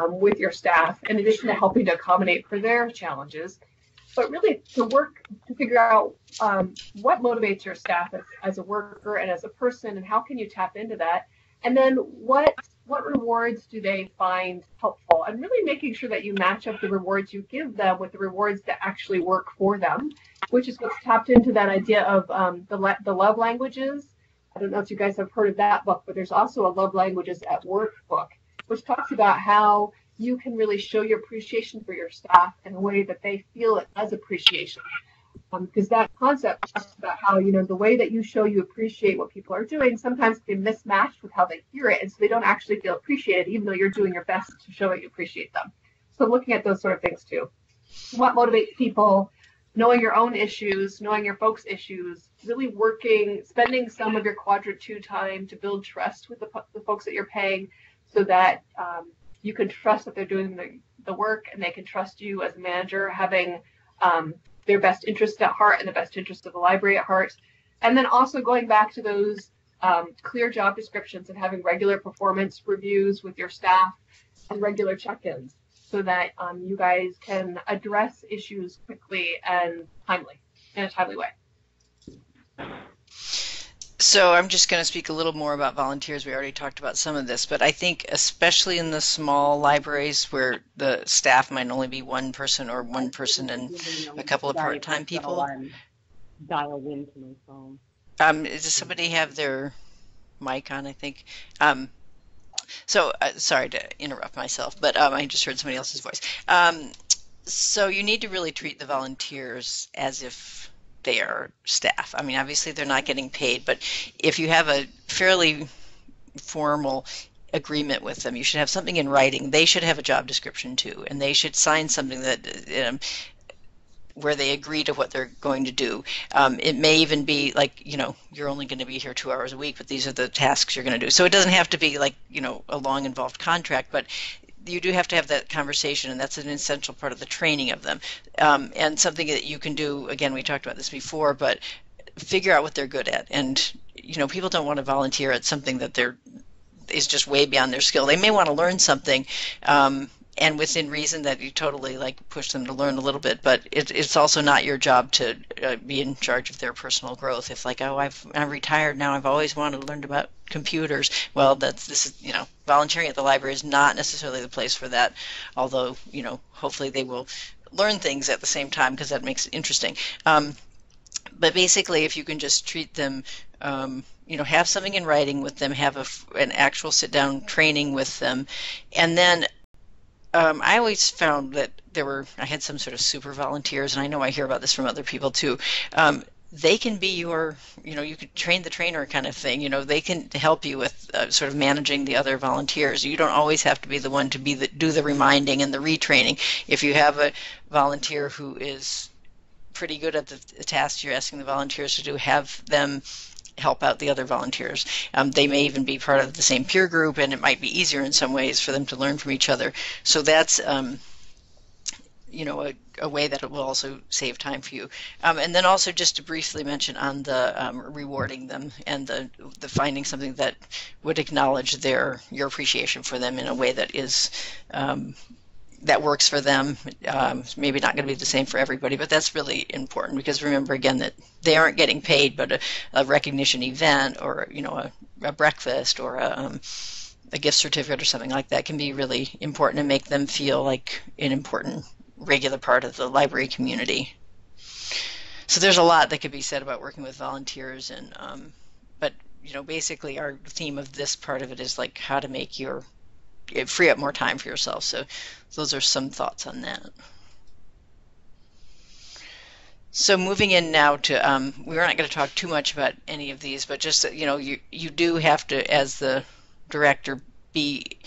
with your staff, in addition to helping to accommodate for their challenges. But really to work to figure out what motivates your staff as a worker and as a person, and how can you tap into that? And then what rewards do they find helpful? And really making sure that you match up the rewards you give them with the rewards that actually work for them, which is what's tapped into that idea of the love languages. I don't know if you guys have heard of that book, but there's also a Love Languages at Work book, which talks about how you can really show your appreciation for your staff in a way that they feel it as appreciation. Because that concept talks about how, you know, the way that you show you appreciate what people are doing sometimes can be mismatched with how they hear it, and so they don't actually feel appreciated, even though you're doing your best to show that you appreciate them. So looking at those sort of things too. What motivates people, knowing your own issues, knowing your folks' issues, really working, spending some of your quadrant 2 time to build trust with the folks that you're paying, so that you can trust that they're doing the work, and they can trust you as a manager, having their best interest at heart and the best interest of the library at heart. And then also going back to those clear job descriptions and having regular performance reviews with your staff and regular check-ins so that you guys can address issues quickly and in a timely way. So I'm just going to speak a little more about volunteers. We already talked about some of this, but I think especially in the small libraries where the staff might only be one person or one person and a couple of part-time people. Dialed into my phone. Does somebody have their mic on, I think? Sorry to interrupt myself, but I just heard somebody else's voice. So you need to really treat the volunteers as if they are staff. I mean, obviously they're not getting paid, but if you have a fairly formal agreement with them, you should have something in writing. They should have a job description too, and they should sign something that where they agree to what they're going to do. It may even be like, you know, you're only going to be here 2 hours a week, but these are the tasks you're going to do. So it doesn't have to be like, you know, a long involved contract, but you do have to have that conversation, and that's an essential part of the training of them. And something that you can do, again, we talked about this before, but figure out what they're good at. And, you know, people don't want to volunteer at something that is just way beyond their skill. They may want to learn something, and within reason that you totally like push them to learn a little bit, but it's also not your job to be in charge of their personal growth. If like, oh, I'm retired now, I've always wanted to learn about computers. Well, this is, you know, volunteering at the library is not necessarily the place for that, although, you know, hopefully they will learn things at the same time because that makes it interesting. But basically, if you can just treat them, you know, have something in writing with them, have an actual sit-down training with them, and then I always found that I had some sort of super volunteers, and I know I hear about this from other people too. They can be your, you know, you could train the trainer kind of thing. You know, they can help you with sort of managing the other volunteers. You don't always have to be the one to do the reminding and the retraining. If you have a volunteer who is pretty good at the tasks you're asking the volunteers to do, have them help out the other volunteers. They may even be part of the same peer group, and it might be easier in some ways for them to learn from each other. So that's a way that it will also save time for you. And then also just to briefly mention on the rewarding them and the finding something that would acknowledge your appreciation for them in a way that is that works for them. Maybe not going to be the same for everybody, but that's really important because remember again that they aren't getting paid, but a recognition event or a breakfast or a gift certificate or something like that can be really important and make them feel like an important regular part of the library community. So there's a lot that could be said about working with volunteers, and but basically our theme of this part of it is like how to make free up more time for yourself. So those are some thoughts on that. So moving in now to we're not going to talk too much about any of these, but just that you do have to, as the director, be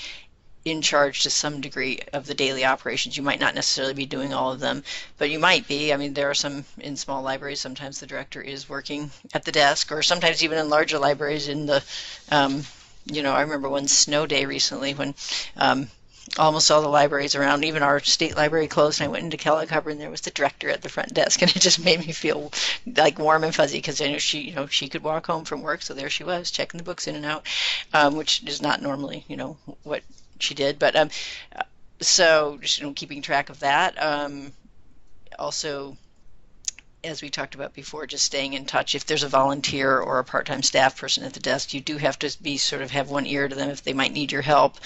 in charge to some degree of the daily operations. You might not necessarily be doing all of them, but you might be. I mean, there are some in small libraries, sometimes the director is working at the desk, or sometimes even in larger libraries in the, I remember one snow day recently when almost all the libraries around, even our state library closed, and I went into Kellogg Hubbard and there was the director at the front desk, and it just made me feel like warm and fuzzy because I knew she could walk home from work, so there she was checking the books in and out, which is not normally what she did, but so just keeping track of that. Also, as we talked about before, just staying in touch. If there's a volunteer or a part-time staff person at the desk, you do have to have one ear to them if they might need your help.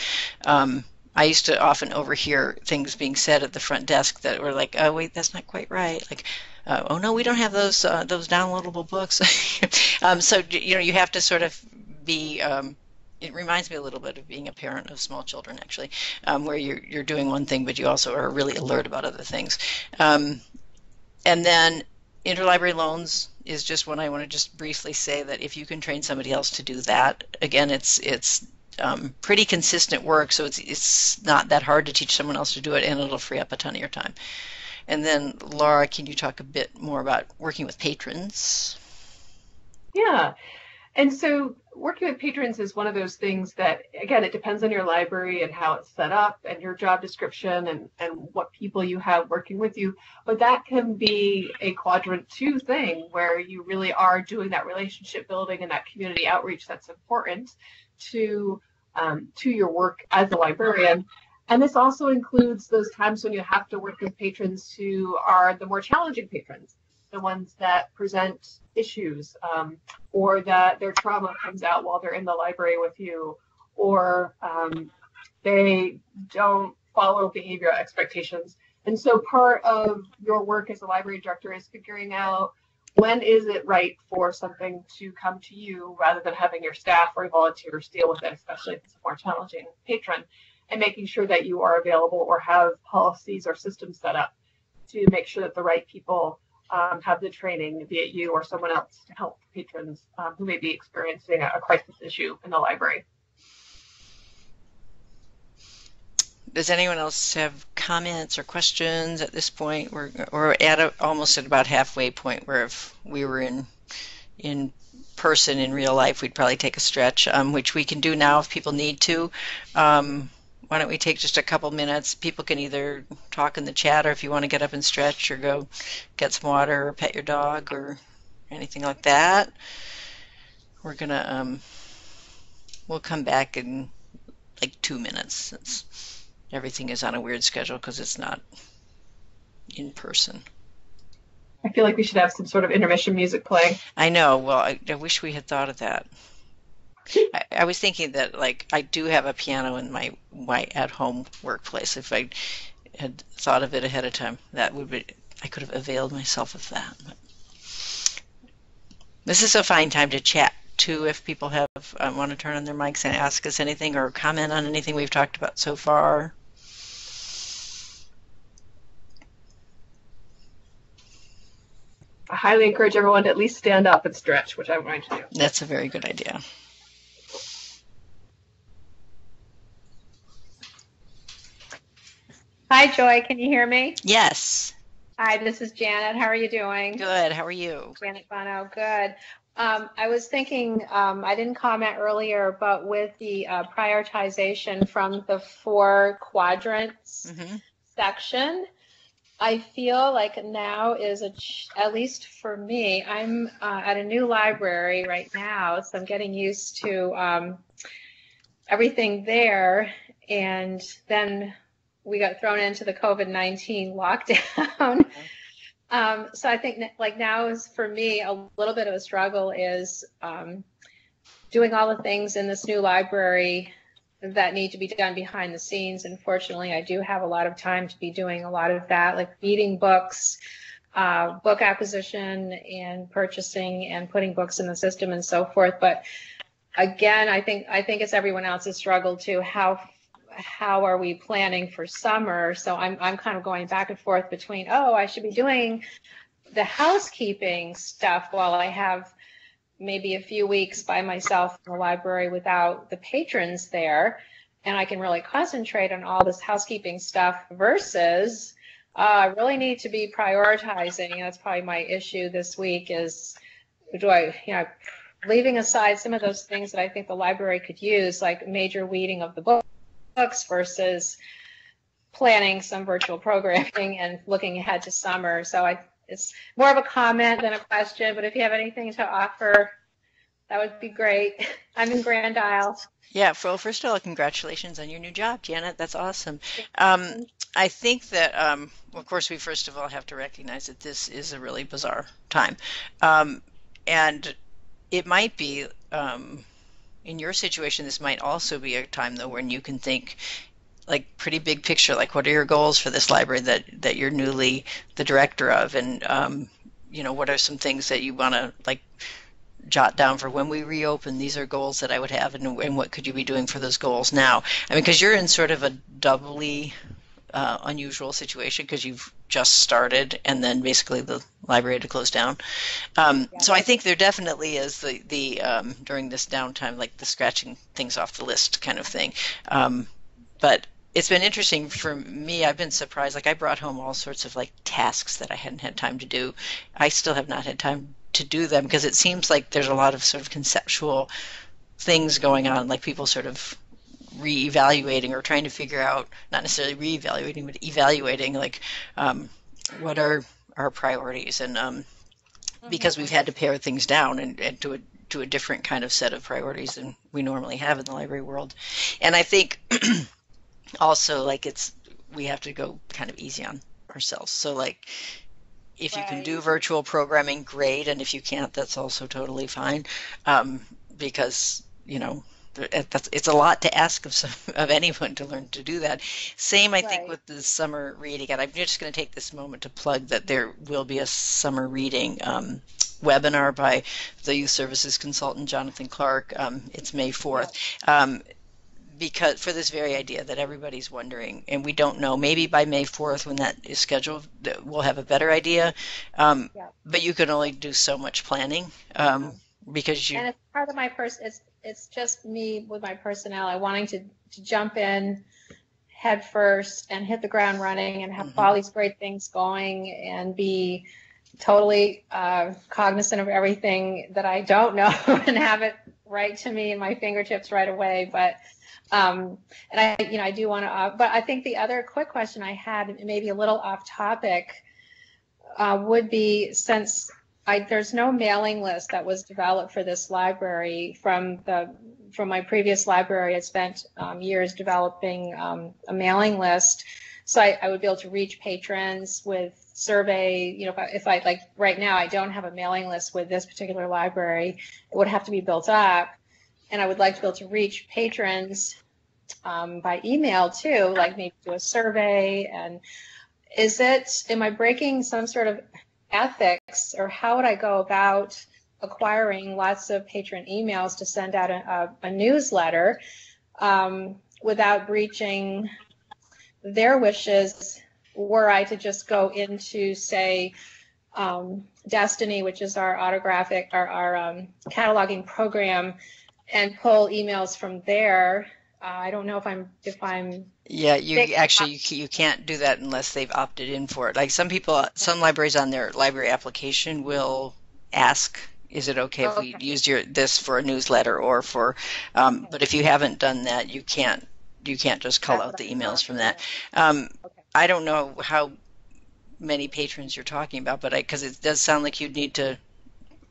I used to often overhear things being said at the front desk that were like, "Oh, wait, that's not quite right." Like, "Oh no, we don't have those downloadable books." So you have to sort of be. It reminds me a little bit of being a parent of small children, actually, where you're doing one thing, but you also are really alert about other things. And then Interlibrary Loans is just one I want to just briefly say that if you can train somebody else to do that, again, it's pretty consistent work, so it's not that hard to teach someone else to do it, and it'll free up a ton of your time. And then, Lara, can you talk a bit more about working with patrons? Yeah. And so working with patrons is one of those things that, again, it depends on your library and how it's set up and your job description and what people you have working with you. But that can be a quadrant 2 thing where you really are doing that relationship building and that community outreach that's important to your work as a librarian. And this also includes those times when you have to work with patrons who are the more challenging patrons, the ones that present issues, or that their trauma comes out while they're in the library with you, or they don't follow behavioral expectations. And so part of your work as a library director is figuring out when is it right for something to come to you rather than having your staff or volunteers deal with it, especially if it's a more challenging patron, and making sure that you are available or have policies or systems set up to make sure that the right people have the training, be it you or someone else, to help patrons who may be experiencing a crisis issue in the library. Does anyone else have comments or questions at this point? We're almost at about halfway point where if we were in person in real life, we'd probably take a stretch, which we can do now if people need to. Why don't we take just a couple minutes? People can either talk in the chat, or if you want to get up and stretch or go get some water or pet your dog or anything like that. We're gonna we'll come back in like 2 minutes since everything is on a weird schedule because it's not in person. I feel like we should have some sort of intermission music playing. I know. Well, I wish we had thought of that. I was thinking that, like, I do have a piano in my at-home workplace. If I had thought of it ahead of time, that would be, I could have availed myself of that. But this is a fine time to chat too. If people have want to turn on their mics and ask us anything or comment on anything we've talked about so far. I highly encourage everyone to at least stand up and stretch, which I'm going to do. That's a very good idea. Hi, Joy. Can you hear me? Yes. Hi, this is Janet. How are you doing? Good. How are you? Janet Bono. Good. I was thinking, I didn't comment earlier, but with the prioritization from the 4 quadrants section, I feel like now is at least for me, I'm at a new library right now, so I'm getting used to everything there. And then we got thrown into the COVID-19 lockdown. So I think like now is for me a little bit of a struggle is doing all the things in this new library that need to be done behind the scenes. And fortunately, I do have a lot of time to be doing a lot of that, like reading books, book acquisition and purchasing and putting books in the system and so forth. But again, I think it's everyone else's struggle too. How are we planning for summer? So I'm kind of going back and forth between, oh, I should be doing the housekeeping stuff while I have maybe a few weeks by myself in the library without the patrons there, and I can really concentrate on all this housekeeping stuff versus I really need to be prioritizing. That's probably my issue this week is leaving aside some of those things that I think the library could use, like major weeding of the books versus planning some virtual programming and looking ahead to summer. So it's more of a comment than a question, but if you have anything to offer, that would be great. I'm in Grand Isle. Yeah, well, first of all, congratulations on your new job, Janet. That's awesome. I think that, of course, we first of all have to recognize that this is a really bizarre time. And it might be, in your situation, this might also be a time, though, when you can think, like pretty big picture, like what are your goals for this library that you're newly the director of, and what are some things that you want to like jot down for when we reopen? These are goals that I would have, and what could you be doing for those goals now? I mean, because you're in sort of a doubly unusual situation because you've just started and then basically the library had to close down. So I think there definitely is the during this downtime, like the scratching things off the list kind of thing. But it's been interesting for me. I've been surprised. Like I brought home all sorts of like tasks that I hadn't had time to do. I still have not had time to do them because it seems like there's a lot of sort of conceptual things going on, like people sort of reevaluating or trying to figure out, not necessarily reevaluating, but evaluating like what are our priorities, and because we've had to pare things down and to a different kind of set of priorities than we normally have in the library world. And I think also like we have to go kind of easy on ourselves. So like if you can do virtual programming, great, and if you can't, that's also totally fine, because it's a lot to ask of anyone to learn to do that. Same, I think, with the summer reading, and I'm just going to take this moment to plug that there will be a summer reading webinar by the youth services consultant Jonathan Clark. It's May 4th. Because for this very idea that everybody's wondering, and we don't know, maybe by May 4th when that is scheduled, we'll have a better idea. But you can only do so much planning because you. And it's part of my it's just me with my personality wanting to jump in head first and hit the ground running and have all these great things going and be totally cognizant of everything that I don't know and have it right to me in my fingertips right away. But and I do want to, but I think the other quick question I had, maybe a little off topic, would be since there's no mailing list that was developed for this library from my previous library. I spent years developing a mailing list, so I would be able to reach patrons with survey. If I like right now, I don't have a mailing list with this particular library. It would have to be built up. And I would like to be able to reach patrons by email too, like maybe do a survey. And am I breaking some sort of ethics, or how would I go about acquiring lots of patron emails to send out a newsletter without breaching their wishes, were I to just go into, say, Destiny, which is our autographic, our cataloging program, and pull emails from there? I don't know if I'm. Yeah, you can't do that unless they've opted in for it. Like some libraries on their library application will ask, "Is it okay if we use this for a newsletter or for?" But if you haven't done that, you can't just cull out the emails from that. I don't know how many patrons you're talking about, but because it does sound like you'd need to,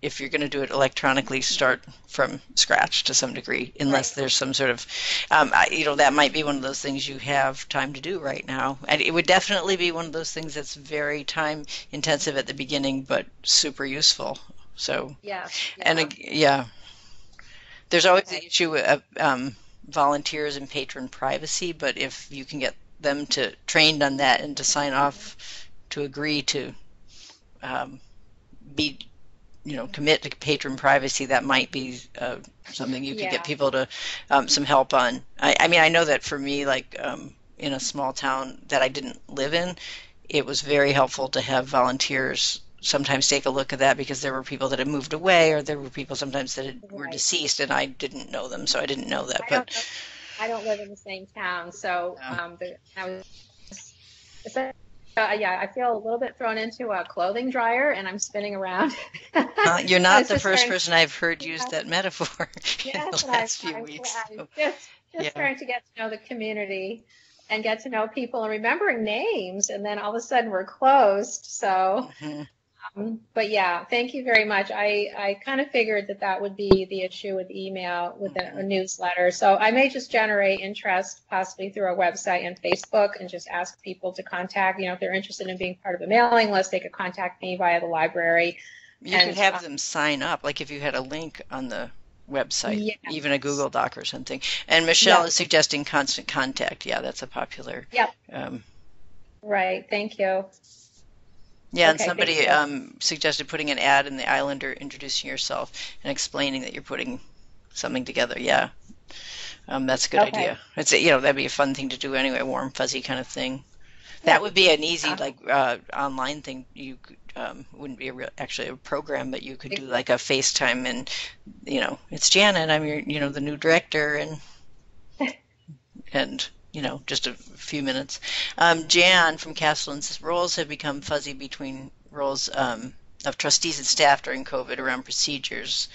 if you're going to do it electronically, start from scratch to some degree, unless Right. there's some sort of, that might be one of those things you have time to do right now. And it would definitely be one of those things that's very time intensive at the beginning, but super useful. So, Yes. and Yeah. yeah, there's always the Okay. issue of volunteers and patron privacy, but if you can get them to trained on that and to sign off to agree to um, be commit to patron privacy, that might be something you could get Yeah. people to some help on. I mean, I know that for me, like in a small town that I didn't live in, it was very helpful to have volunteers sometimes take a look at that, because there were people that had moved away, or there were people sometimes that were Right. deceased, and I didn't know them, so I didn't know that. I But don't know. I don't live in the same town, so um, I was. So, yeah, I feel a little bit thrown into a clothing dryer, and I'm spinning around. you're I not was the just first trying. person I've heard use Yeah, that metaphor in yes, the and last few weeks. I'm So, just yeah. trying to get to know the community and get to know people and remembering names, and then all of a sudden we're closed. So. Mhm. But yeah, thank you very much. I kind of figured that that would be the issue with email, with a Mhm. newsletter. So I may just generate interest possibly through our website and Facebook and just ask people to contact, if they're interested in being part of a mailing list, they could contact me via the library. You could And have them sign up, like if you had a link on the website, even a yes, Google Doc or something. And Michelle yep, is suggesting constant contact. Yeah, that's a popular. yep, Um, right. Thank you. yeah, and Okay, thank somebody you. suggested putting an ad in the Islander introducing yourself and explaining that you're putting something together. Yeah, that's a good Okay, idea. That'd be a fun thing to do anyway, warm, fuzzy kind of thing. That yeah, would be an easy uh, like online thing. You could, wouldn't be actually a program, but you could do ex- like a FaceTime, and it's Janet. I'm your the new director, and just a few minutes. Jan from Castleton says roles have become fuzzy between roles of trustees and staff during COVID around procedures.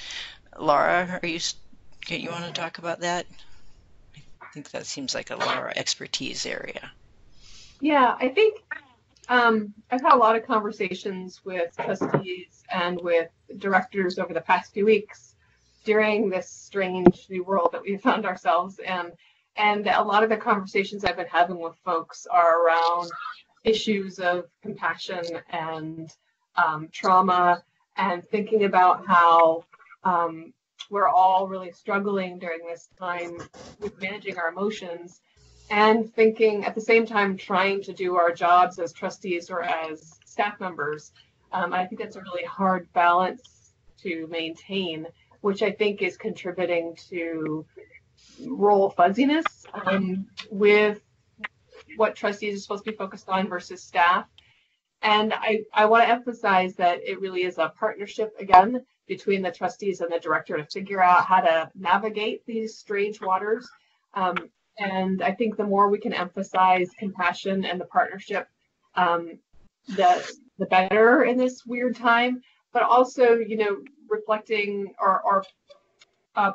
Lara, you want to talk about that? I think that seems like a Lara expertise area. Yeah, I think I've had a lot of conversations with trustees and with directors over the past few weeks during this strange new world that we found ourselves in. And a lot of the conversations I've been having with folks are around issues of compassion and trauma, and thinking about how we're all really struggling during this time with managing our emotions, and thinking at the same time trying to do our jobs as trustees or as staff members. I think that's a really hard balance to maintain, which I think is contributing to role fuzziness with what trustees are supposed to be focused on versus staff. And I want to emphasize that it really is a partnership again between the trustees and the director to figure out how to navigate these strange waters. And I think the more we can emphasize compassion and the partnership, um, the better in this weird time. But also, reflecting or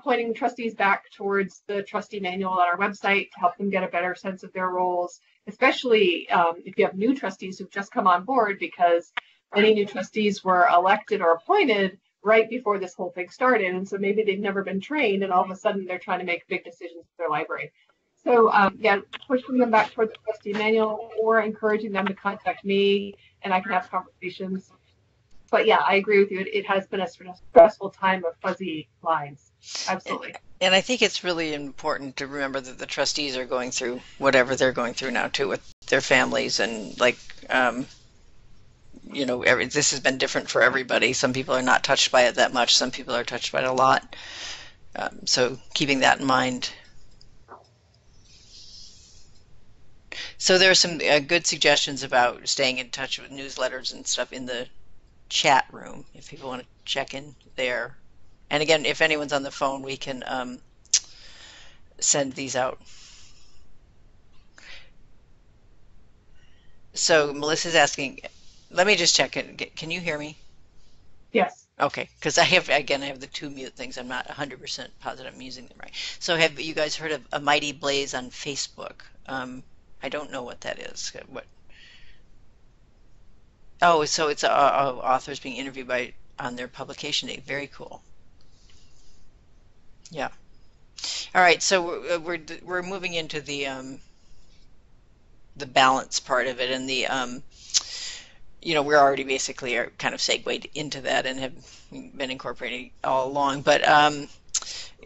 pointing trustees back towards the trustee manual on our website to help them get a better sense of their roles, especially if you have new trustees who've just come on board, because many new trustees were elected or appointed right before this whole thing started. And so maybe they've never been trained, and all of a sudden they're trying to make big decisions for their library. So yeah, pushing them back towards the trustee manual or encouraging them to contact me, and I can have conversations. But yeah, I agree with you. It has been a sort of stressful time of fuzzy lines. Absolutely. And I think it's really important to remember that the trustees are going through whatever they're going through now too, with their families, and like this has been different for everybody. Some people are not touched by it that much. Some people are touched by it a lot. So keeping that in mind. So there are some good suggestions about staying in touch with newsletters and stuff in the chat room if people want to check in there. And again, if anyone's on the phone, we can send these out. So Melissa's asking, let me just check it. Can you hear me? Yes. Okay, because I have the two mute things. I'm not 100% positive I'm using them right. So have you guys heard of A Mighty Blaze on Facebook? I don't know what that is. What? Oh, so it's authors being interviewed by on their publication date. Very cool. Yeah. All right. So we're moving into the balance part of it, and the we're already basically are kind of segued into that and have been incorporating all along. But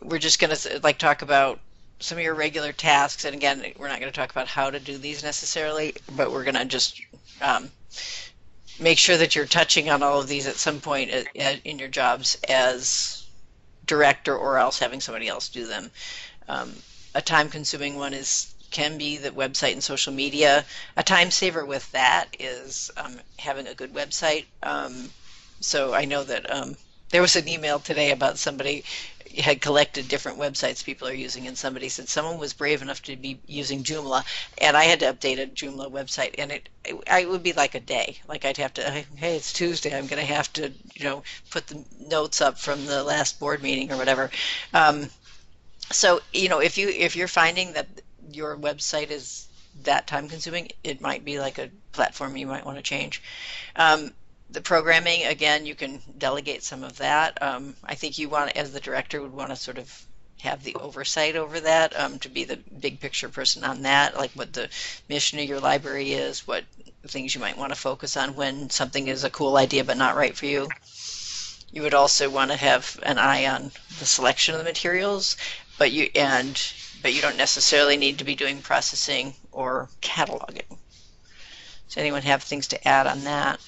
we're just going to like talk about some of your regular tasks, and again, we're not going to talk about how to do these necessarily, but we're going to just make sure that you're touching on all of these at some point in your jobs as director, or else having somebody else do them. A time-consuming one can be the website and social media. A time saver with that is having a good website. So I know that there was an email today about somebody had collected different websites people are using, and somebody said someone was brave enough to be using Joomla, and I had to update a Joomla website, and it would be like a day. Like I'd have to, hey, it's Tuesday, I'm going to have to, put the notes up from the last board meeting or whatever. So if you're finding that your website is that time consuming, it might be like a platform you might want to change. The programming, again, you can delegate some of that. I think you want, as the director, would want to sort of have the oversight over that, to be the big picture person on that, like what the mission of your library is, what things you might want to focus on when something is a cool idea but not right for you. You would also want to have an eye on the selection of the materials, but you don't necessarily need to be doing processing or cataloging. Does anyone have things to add on that?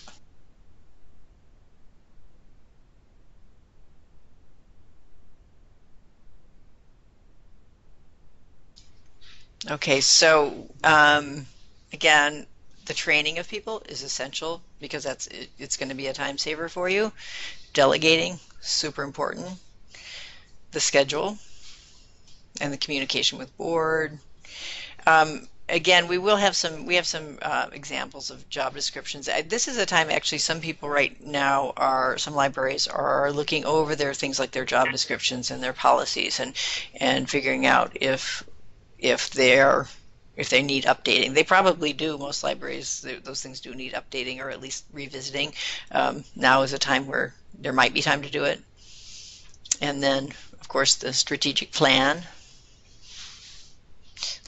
Okay, so again, the training of people is essential because it's going to be a time saver for you. Delegating, super important. The schedule and the communication with board. Again, we have some examples of job descriptions. This is a time actually some people right now some libraries are looking over their things like their job descriptions and their policies and figuring out if they need updating. They probably do. Most libraries, those things do need updating or at least revisiting. Now is a time where there might be time to do it. And then, of course, the strategic plan.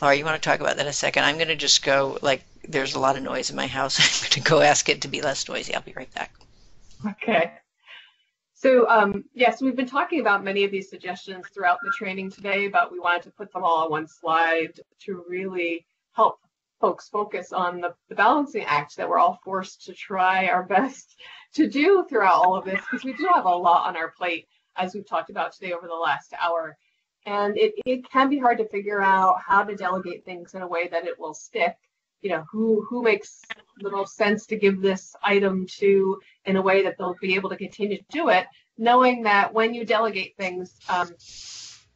Lara, you want to talk about that a second? I'm going to just go, there's a lot of noise in my house. I'm going to go ask it to be less noisy. I'll be right back. Okay. So, so we've been talking about many of these suggestions throughout the training today, but we wanted to put them all on one slide to really help folks focus on the balancing act that we're all forced to try our best to do throughout all of this, because we do have a lot on our plate, as we've talked about today over the last hour. And it can be hard to figure out how to delegate things in a way that it will stick. Who makes the most sense to give this item to in a way that they'll be able to continue to do it, knowing that when you delegate things,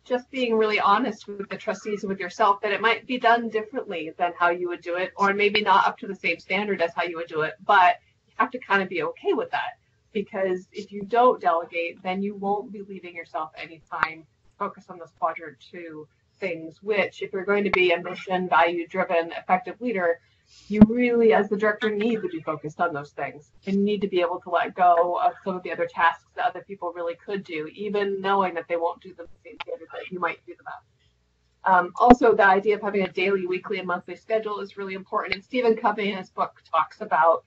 just being really honest with the trustees and with yourself that it might be done differently than how you would do it, or maybe not up to the same standard as how you would do it, but you have to kind of be okay with that, because if you don't delegate, then you won't be leaving yourself any time to focus on those quadrant 2 things, which, if you're going to be a mission, value-driven, effective leader, you really, as the director, need to be focused on those things and need to be able to let go of some of the other tasks that other people really could do, even knowing that they won't do them the same standard that you might do them at. Also, the idea of having a daily, weekly, and monthly schedule is really important. And Stephen Covey in his book talks about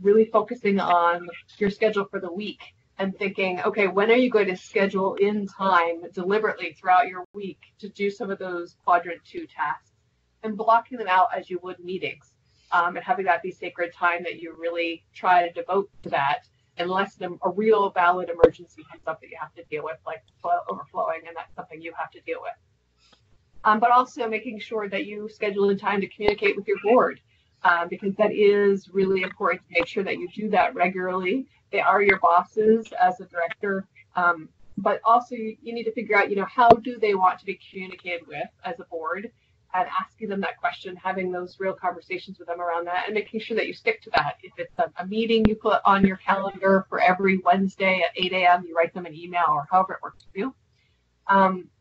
really focusing on your schedule for the week and thinking, okay, when are you going to schedule in time deliberately throughout your week to do some of those quadrant 2 tasks, and blocking them out as you would meetings, and having that be sacred time that you really try to devote to that, unless a real valid emergency comes up that you have to deal with, like overflowing, and that's something you have to deal with. But also making sure that you schedule in time to communicate with your board, because that is really important to make sure that you do that regularly. They are your bosses as a director, but also you need to figure out, how do they want to be communicated with as a board, and asking them that question, having those real conversations with them around that, and making sure that you stick to that. If it's a meeting you put on your calendar for every Wednesday at 8 a.m., you write them an email, or however it works for you.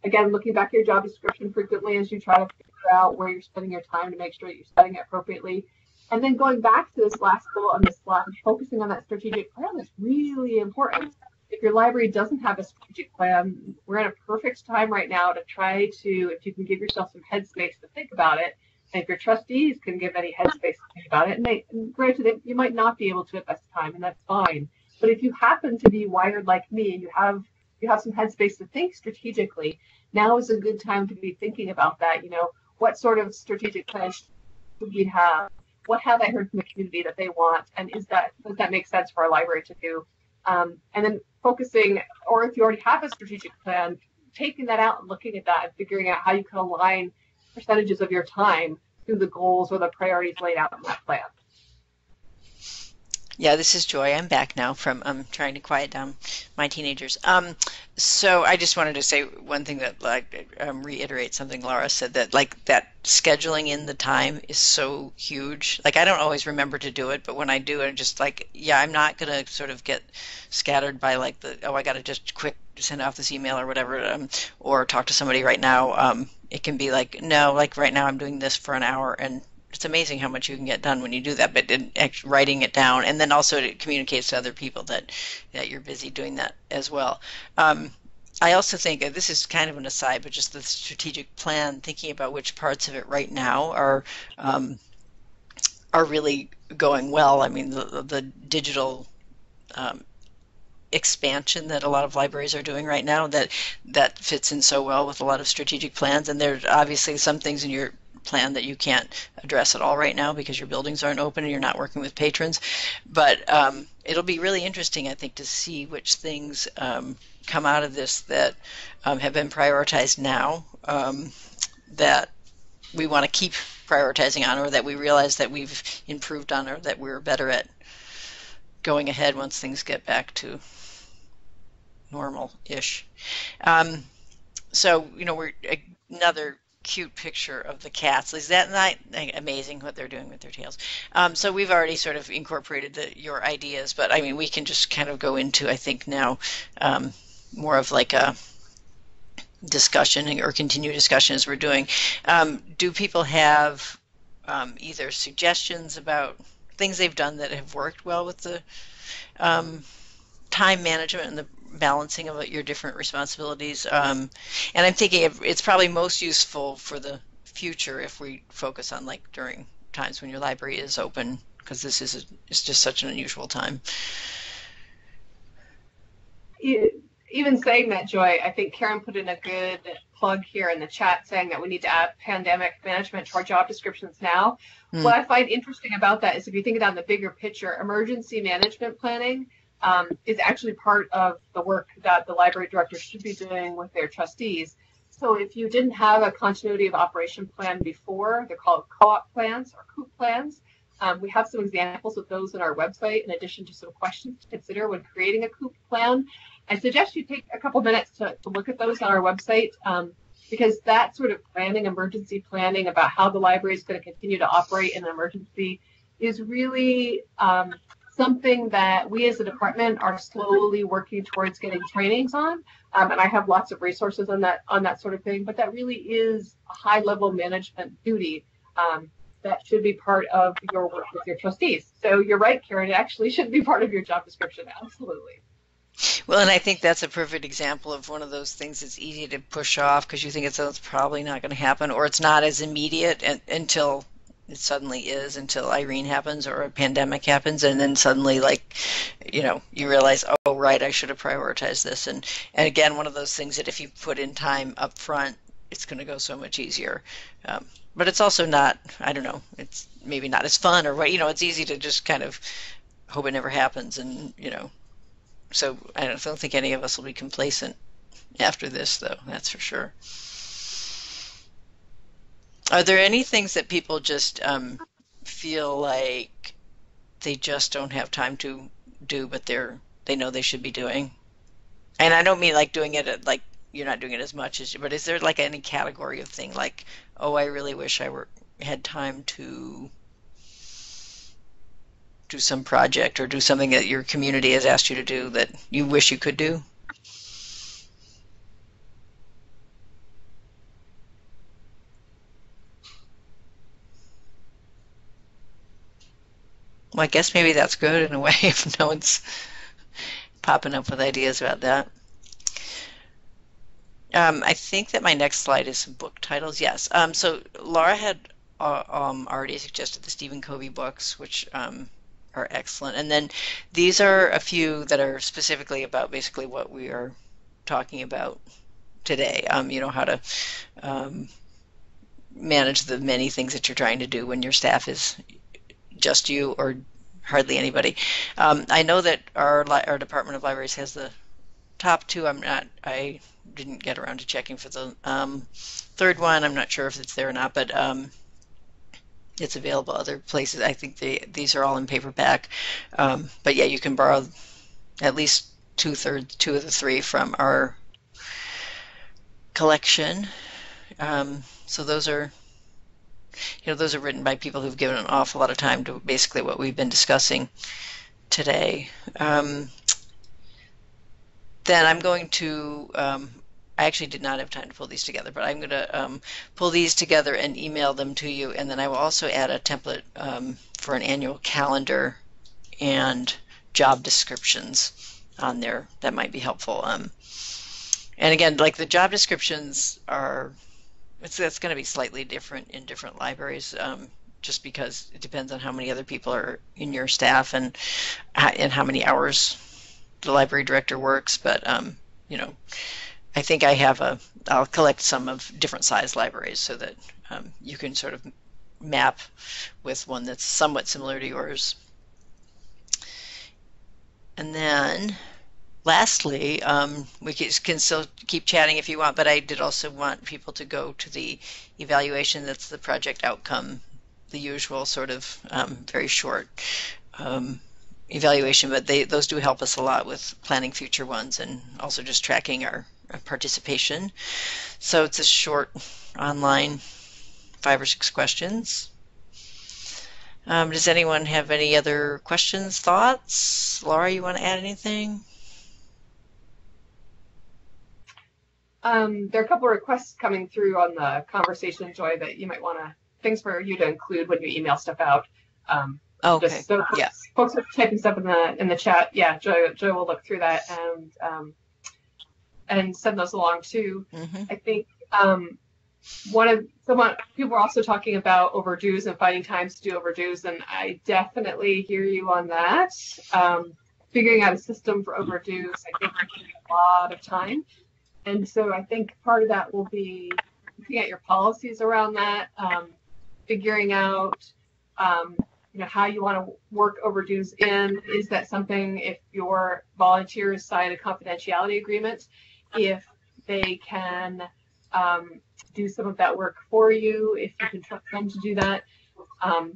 Again, looking back at your job description frequently as you try to figure out where you're spending your time to make sure that you're spending it appropriately. And then going back to this last goal on this slide, focusing on that strategic plan is really important. If your library doesn't have a strategic plan, we're in a perfect time right now to try to, if you can give yourself some headspace to think about it, and if your trustees can give any headspace to think about it, and granted, you might not be able to at this time, and that's fine. But if you happen to be wired like me and you have some headspace to think strategically, now is a good time to be thinking about that. What sort of strategic plan should we have? What have I heard from the community that they want? And does that make sense for our library to do? And then focusing, or if you already have a strategic plan, taking that out and looking at that and figuring out how you can align percentages of your time to the goals or the priorities laid out in that plan. Yeah, this is Joy. I'm back now from trying to quiet down my teenagers. So I just wanted to say one thing that reiterate something Lara said, that that scheduling in the time is so huge. I don't always remember to do it, but when I do, I'm just I'm not gonna sort of get scattered by I got to just quick send off this email or whatever, or talk to somebody right now. It can be no, right now I'm doing this for an hour, and it's amazing how much you can get done when you do that, but writing it down, and then also it communicates to other people that you're busy doing that as well. I also think this is kind of an aside, but just the strategic plan, thinking about which parts of it right now are really going well. I mean, the digital expansion that a lot of libraries are doing right now, that fits in so well with a lot of strategic plans, and there's obviously some things in your plan that you can't address at all right now because your buildings aren't open and you're not working with patrons. But it'll be really interesting, I think, to see which things come out of this that have been prioritized now, that we want to keep prioritizing on, or that we realize that we've improved on, or that we're better at going ahead once things get back to normal-ish. So, we're another cute picture of the cats. Is that not amazing what they're doing with their tails? So we've already sort of incorporated your ideas, but I mean, we can just kind of go into, I think now, more of a discussion or continue discussion as we're doing. Do people have either suggestions about things they've done that have worked well with the time management and the balancing of your different responsibilities? And I'm thinking it's probably most useful for the future if we focus on during times when your library is open, because this is it's just such an unusual time. Even saying that, Joy, I think Karen put in a good plug here in the chat saying that we need to add pandemic management to our job descriptions now. What I find interesting about that is if you think about the bigger picture, emergency management planning is actually part of the work that the library director should be doing with their trustees. So if you didn't have a continuity of operation plan before, they're called co-op plans or COOP plans. We have some examples of those on our website, in addition to some questions to consider when creating a COOP plan. I suggest you take a couple minutes to look at those on our website, because that sort of planning, emergency planning about how the library is going to continue to operate in an emergency is really something that we as a department are slowly working towards getting trainings on. And I have lots of resources on that sort of thing, but that really is a high level management duty that should be part of your work with your trustees. So you're right, Karen, it actually should be part of your job description, absolutely. Well, and I think that's a perfect example of one of those things that's easy to push off because you think it's probably not going to happen, or it's not as immediate until it suddenly is, until Irene happens or a pandemic happens, and then suddenly you realize, oh, right, I should have prioritized this. And again, one of those things that if you put in time up front, it's going to go so much easier. But it's also not, I don't know, it's maybe not as fun, or it's easy to just kind of hope it never happens, and so I don't think any of us will be complacent after this, though, that's for sure. Are there any things that people just feel like they just don't have time to do, but they know they should be doing? And I don't mean doing it at you're not doing it as much as you, but is there any category of thing oh, I really wish I had time to do some project or do something that your community has asked you to do that you wish you could do? Well, I guess maybe that's good in a way if no one's popping up with ideas about that. I think that my next slide is some book titles. Yes. So Lara had already suggested the Stephen Covey books, which are excellent. And then these are a few that are specifically about basically what we are talking about today. You know, how to manage the many things that you're trying to do when your staff is just you or hardly anybody. I know that our Department of Libraries has the top two. I didn't get around to checking for the third one. I'm not sure if it's there or not, but it's available other places. I think these are all in paperback. But yeah, you can borrow at least two of the three from our collection. So those are, those are written by people who've given an awful lot of time to basically what we've been discussing today. Then I'm going to, I actually did not have time to pull these together, but I'm going to pull these together and email them to you, and then I will also add a template for an annual calendar and job descriptions on there that might be helpful. And again, like the job descriptions are, that's going to be slightly different in different libraries, just because it depends on how many other people are in your staff and how many hours the library director works. But I think I'll collect some of different size libraries so that you can sort of map with one that's somewhat similar to yours. And then lastly, we can still keep chatting if you want, but I did also want people to go to the evaluation. That's the project outcome, the usual sort of very short evaluation, but those do help us a lot with planning future ones and also just tracking our participation. So it's a short online 5 or 6 questions. Does anyone have any other questions, thoughts? Laura, you want to add anything? There are a couple of requests coming through on the conversation, Joy, that you might want to, things for you to include when you email stuff out. Okay. Just so yeah. Folks are typing stuff in the chat. Yeah, Joy will look through that and send those along too. Mm-hmm. I think people are also talking about overdues and finding times to do overdues, and I definitely hear you on that. Figuring out a system for overdues, I think, will take a lot of time. And so I think part of that will be looking at your policies around that, figuring out how you want to work overdues in. Is that something, if your volunteers sign a confidentiality agreement, if they can do some of that work for you, if you can trust them to do that.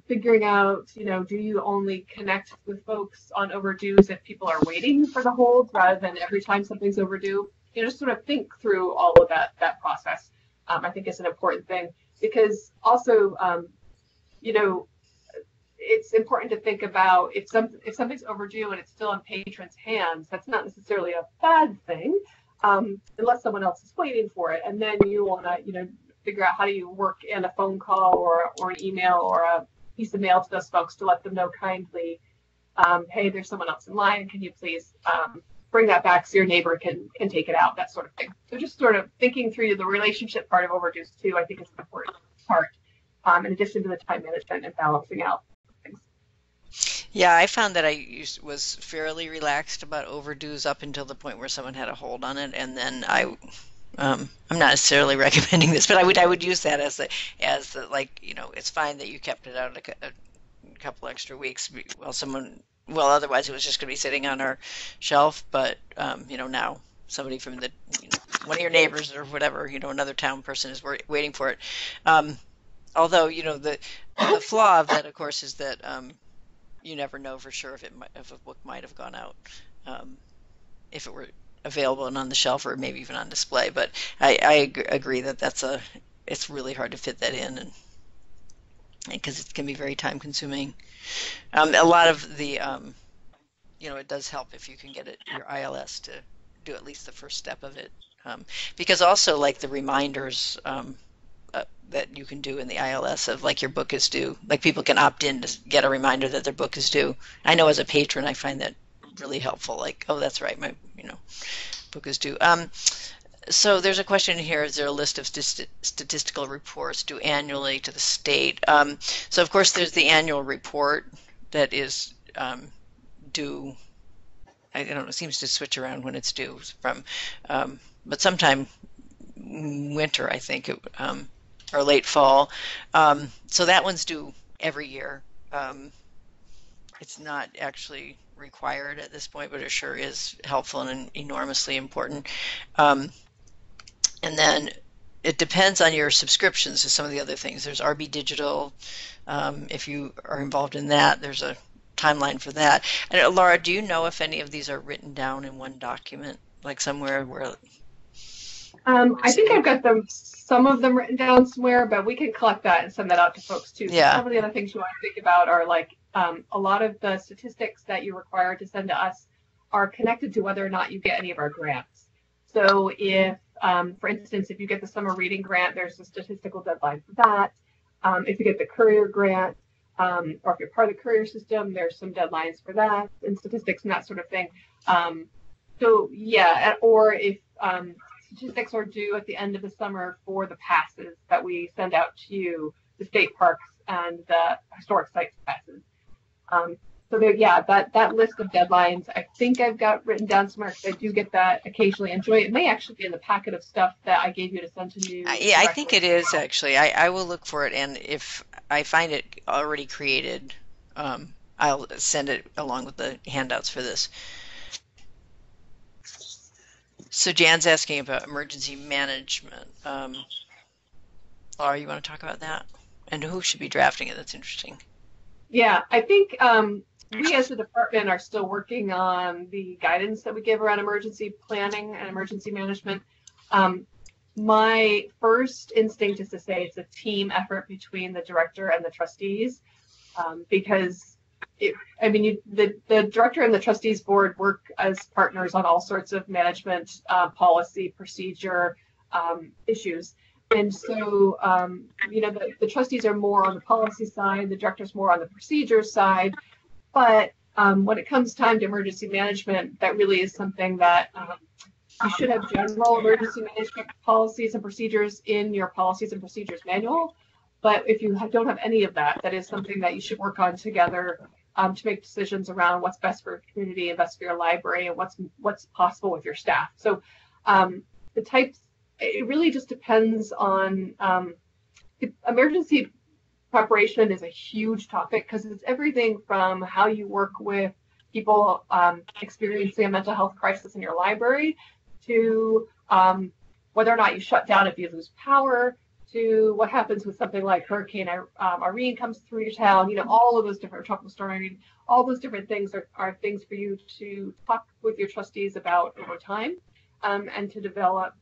Figuring out, do you only connect with folks on overdues if people are waiting for the hold rather than every time something's overdue? Just sort of think through all of that process. I think it's an important thing because also, it's important to think about if something's overdue and it's still in patrons' hands, that's not necessarily a bad thing, unless someone else is waiting for it. And then you want to, figure out how do you work in a phone call or an email or a piece of mail to those folks to let them know kindly, hey, there's someone else in line. Can you please bring that back so your neighbor can take it out, that sort of thing. So just sort of thinking through the relationship part of overdues too, I think is an important part, in addition to the time management and balancing out things. Yeah, I found that I was fairly relaxed about overdues up until the point where someone had a hold on it, and then I'm not necessarily recommending this, but I would use that as the it's fine that you kept it out a couple extra weeks while otherwise it was just going to be sitting on our shelf, but now somebody from one of your neighbors or whatever, another town person is waiting for it. Although the flaw of that, of course, is that you never know for sure if a book might have gone out if it were available and on the shelf or maybe even on display. But I agree that it's really hard to fit that in, and because it can be very time consuming. A lot of the it does help if you can get your ILS to do at least the first step of it, because also like the reminders that you can do in the ILS of like your book is due. Like people can opt in to get a reminder that their book is due. I know as a patron, I find that really helpful. Like, oh, that's right, my book is due. So there's a question here: is there a list of statistical reports due annually to the state? So of course there's the annual report that is due. I don't know. It seems to switch around when it's due from, but sometime winter, I think, or late fall. So that one's due every year. It's not actually required at this point, but it sure is helpful and enormously important. And then it depends on your subscriptions to some of the other things. There's RB Digital. If you are involved in that, there's a timeline for that. And Lara, do you know if any of these are written down in one document, like somewhere where? I think I've got some of them written down somewhere, but we can collect that and send that out to folks too. Yeah. Some of the other things you want to think about are like a lot of the statistics that you're required to send to us are connected to whether or not you get any of our grants. So if, for instance, if you get the summer reading grant, there's a statistical deadline for that. If you get the courier grant, or if you're part of the courier system, there's some deadlines for that and statistics and that sort of thing. So yeah, or if statistics are due at the end of the summer for the passes that we send out to you, the state parks and the historic sites passes. So there, yeah, that list of deadlines, I think I've got written down somewhere because I do get that occasionally. And Joy, it may actually be in the packet of stuff that I gave you to send to you. Yeah, I think it is actually. I will look for it, and if I find it already created, I'll send it along with the handouts for this. So Jan's asking about emergency management. Lara, you want to talk about that? And who should be drafting it? That's interesting. Yeah, I think we as a department are still working on the guidance that we give around emergency planning and emergency management. My first instinct is to say it's a team effort between the director and the trustees, because the director and the trustees board work as partners on all sorts of management, policy, procedure issues. And so, the trustees are more on the policy side, the director's more on the procedure side. But when it comes time to emergency management, that really is something that you should have general emergency management policies and procedures in your policies and procedures manual. But if you don't have any of that, that is something that you should work on together to make decisions around what's best for your community and best for your library and what's possible with your staff. So the types, it really just depends on emergency preparation is a huge topic because it's everything from how you work with people experiencing a mental health crisis in your library to whether or not you shut down if you lose power, to what happens with something like Hurricane Irene comes through your town. All of those different tropical storm Irene, all those different things are things for you to talk with your trustees about over time, and to develop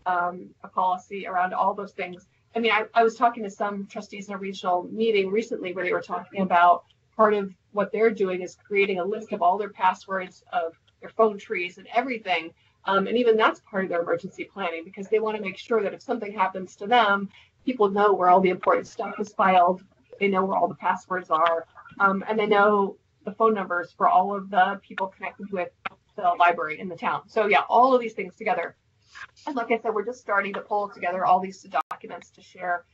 a policy around all those things. I mean, I was talking to some trustees in a regional meeting recently where they were talking about part of what they're doing is creating a list of all their passwords of their phone trees and everything. And even that's part of their emergency planning because they want to make sure that if something happens to them, people know where all the important stuff is filed. They know where all the passwords are. And they know the phone numbers for all of the people connected with the library in the town. So yeah, all of these things together. And like I said, we're just starting to pull together all these documents to share.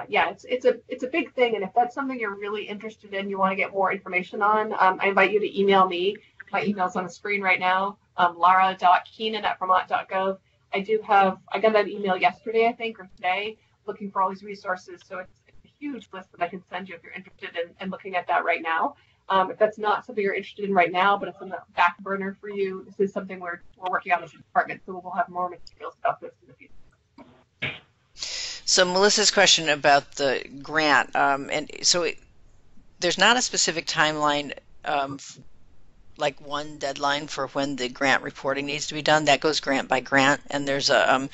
Yeah, it's a big thing. And if that's something you're really interested in, you want to get more information on, I invite you to email me. My email's on the screen right now, lara.keenan@vermont.gov. I got that email yesterday, I think, or today, looking for all these resources. So it's a huge list that I can send you if you're interested in looking at that right now. If that's not something you're interested in right now, but it's on the back burner for you, this is something we're working on as a department, so we'll have more materials about this in the future. So Melissa's question about the grant, and so there's not a specific timeline, like one deadline for when the grant reporting needs to be done. That goes grant by grant, and there's a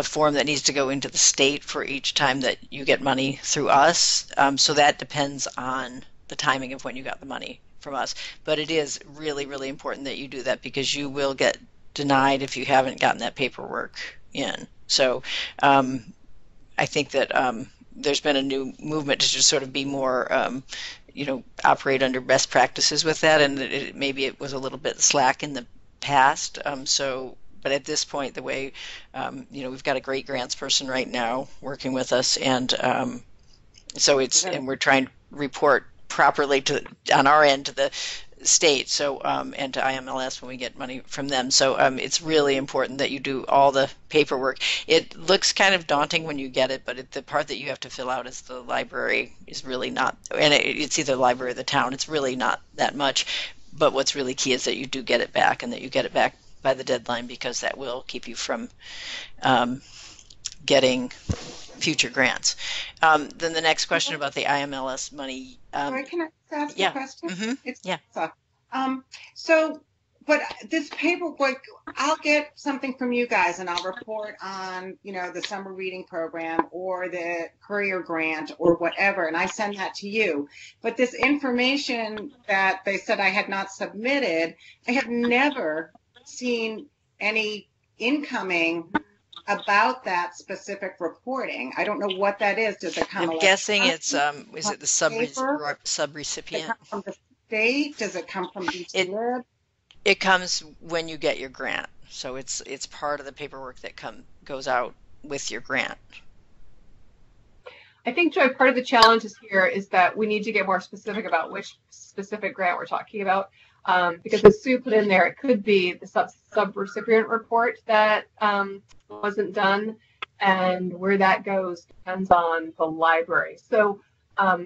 form that needs to go into the state for each time that you get money through us. So that depends on the timing of when you got the money from us. But it is really, really important that you do that because you will get denied if you haven't gotten that paperwork in. So I think that there's been a new movement to just sort of be more, operate under best practices with that, and maybe it was a little bit slack in the past. But at this point, the way, we've got a great grants person right now working with us, and and we're trying to report properly on our end to the state, and to IMLS when we get money from them. So it's really important that you do all the paperwork. It looks kind of daunting when you get it, but the part that you have to fill out is the library is really not, and it's either the library or the town. It's really not that much, but what's really key is that you do get it back, and that you get it back by the deadline, because that will keep you from getting future grants. Then the next question about the IMLS money. Sorry, can I ask yeah. a question? Mm-hmm. Yeah. But this paperwork, I'll get something from you guys, and I'll report on, the summer reading program or the career grant or whatever, and I send that to you. But this information that they said I had not submitted, I have never seen any incoming about that specific reporting. I don't know what that is. Does it come? I'm guessing it's is it the Does subrecipient? it come from the state? Does it come from VTLIB? It comes when you get your grant, so it's part of the paperwork that goes out with your grant. I think, Joy, part of the challenge here is that we need to get more specific about which specific grant we're talking about. Because as Sue put in there, it could be the sub-recipient report that wasn't done, and where that goes depends on the library. So I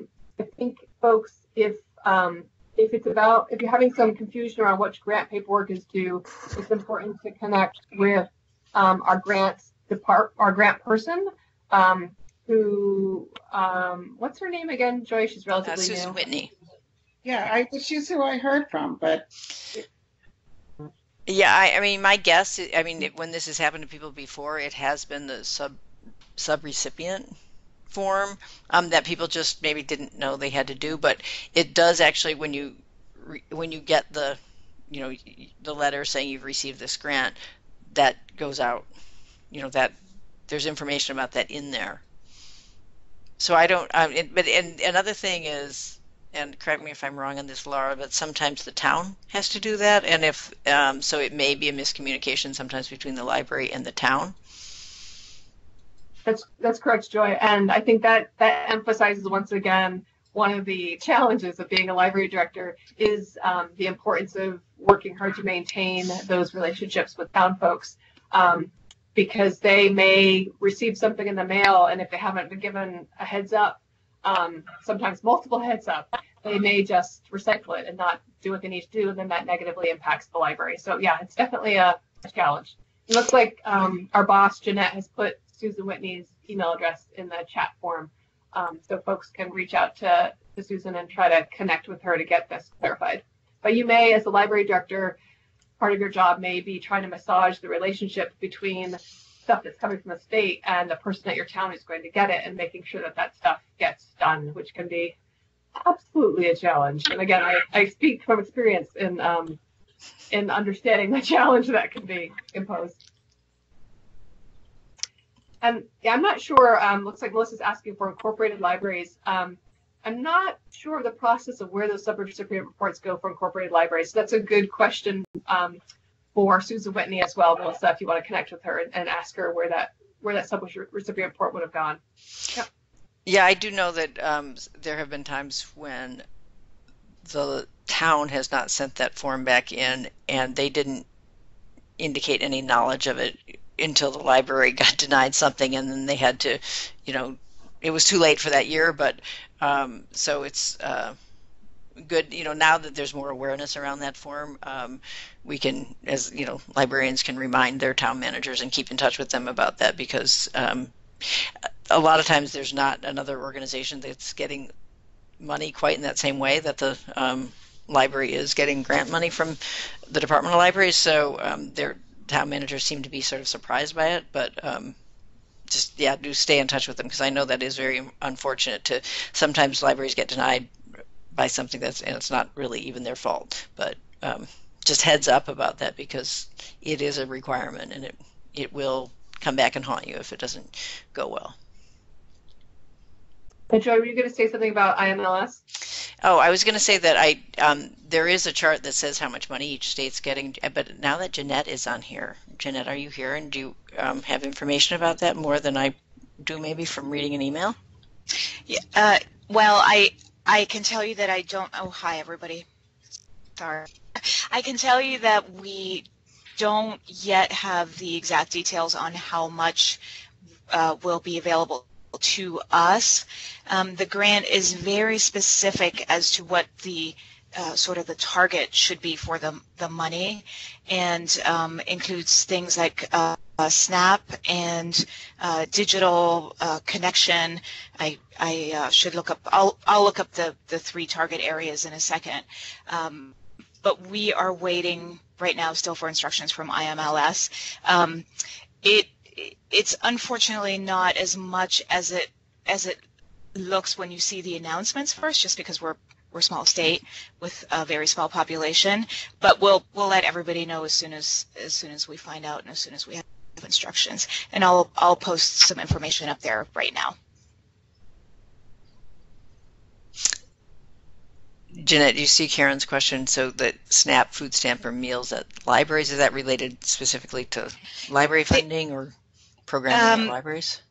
think, folks, if you're having some confusion around which grant paperwork is due, it's important to connect with our grant person, who what's her name again, Joy? She's relatively new. Susan Whitney. Yeah, she's who I heard from, but. Yeah, I mean, my guess, when this has happened to people before, it has been the sub-recipient form that people just maybe didn't know they had to do. But it does actually, when you get the letter saying you've received this grant, that goes out. That there's information about that in there. So I don't. But another thing is, and correct me if I'm wrong on this, Lara, but sometimes the town has to do that, and if so, it may be a miscommunication sometimes between the library and the town. That's correct, Joy, and I think that emphasizes once again one of the challenges of being a library director is the importance of working hard to maintain those relationships with town folks, because they may receive something in the mail, and if they haven't been given a heads up, sometimes multiple heads up, they may just recycle it and not do what they need to do, and then that negatively impacts the library. So yeah, it's definitely a challenge. It looks like our boss, Jeanette, has put Susan Whitney's email address in the chat form, so folks can reach out to Susan and try to connect with her to get this clarified. But you may, as a library director, part of your job may be trying to massage the relationship between stuff that's coming from the state and the person at your town is going to get it, and making sure that stuff gets done, which can be absolutely a challenge. And again, I speak from experience in understanding the challenge that can be imposed. And yeah, I'm not sure, looks like Melissa's asking for incorporated libraries. I'm not sure of the process of where those sub-recipient reports go for incorporated libraries. So that's a good question for Susan Whitney as well, Melissa, if you want to connect with her and ask her where that sub-recipient report would have gone. Yep. Yeah, I do know that there have been times when the town has not sent that form back in, and they didn't indicate any knowledge of it until the library got denied something, and then they had to, it was too late for that year. But so it's good, now that there's more awareness around that form, we can, as librarians can remind their town managers and keep in touch with them about that, because a lot of times there's not another organization that's getting money quite in that same way that the library is getting grant money from the Department of Libraries. So their town managers seem to be sort of surprised by it, but do stay in touch with them, because I know that is very unfortunate. Sometimes libraries get denied by something and it's not really even their fault, but just heads up about that, because it is a requirement, and it will come back and haunt you if it doesn't go well. And Joy, were you going to say something about IMLS? Oh, I was going to say that there is a chart that says how much money each state's getting, but now that Jeanette is on here, Jeanette, are you here, and do you have information about that more than I do maybe from reading an email? Yeah, well, I can tell you that I don't. Oh, hi everybody. Sorry. I can tell you that we don't yet have the exact details on how much will be available to us. The grant is very specific as to what the sort of the target should be for the money, and includes things like SNAP and digital connection. I should look up. I'll look up the three target areas in a second. But we are waiting right now still for instructions from IMLS. It's unfortunately not as much as it looks when you see the announcements first, just because we're a small state with a very small population. But we'll let everybody know as soon as we find out and as soon as we have instructions. And I'll post some information up there right now. Jeanette, you see Karen's question, so that SNAP, food stamp, or meals at libraries, is that related specifically to library funding or programming at libraries?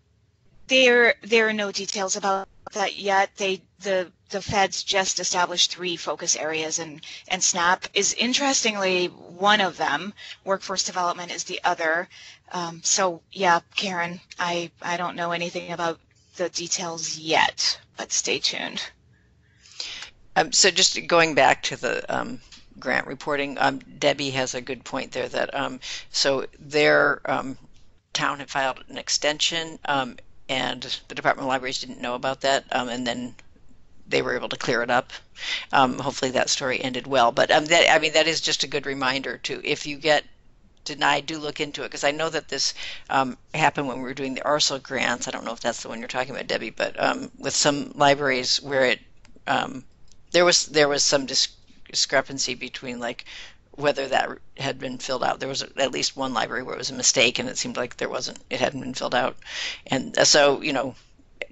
There are no details about that yet. The feds just established 3 focus areas, and SNAP is interestingly one of them. Workforce development is the other. So yeah, Karen, I don't know anything about the details yet, but stay tuned. So just going back to the grant reporting, Debbie has a good point there that so their town had filed an extension, and the Department of Libraries didn't know about that, and then they were able to clear it up. Hopefully that story ended well, but that is just a good reminder to, if you get denied, do look into it, because I know that this happened when we were doing the ARSO grants. I don't know if that's the one you're talking about, Debbie, but with some libraries where it there was some discrepancy between like whether that had been filled out. There was at least one library where it was a mistake, and it seemed like it hadn't been filled out. And so,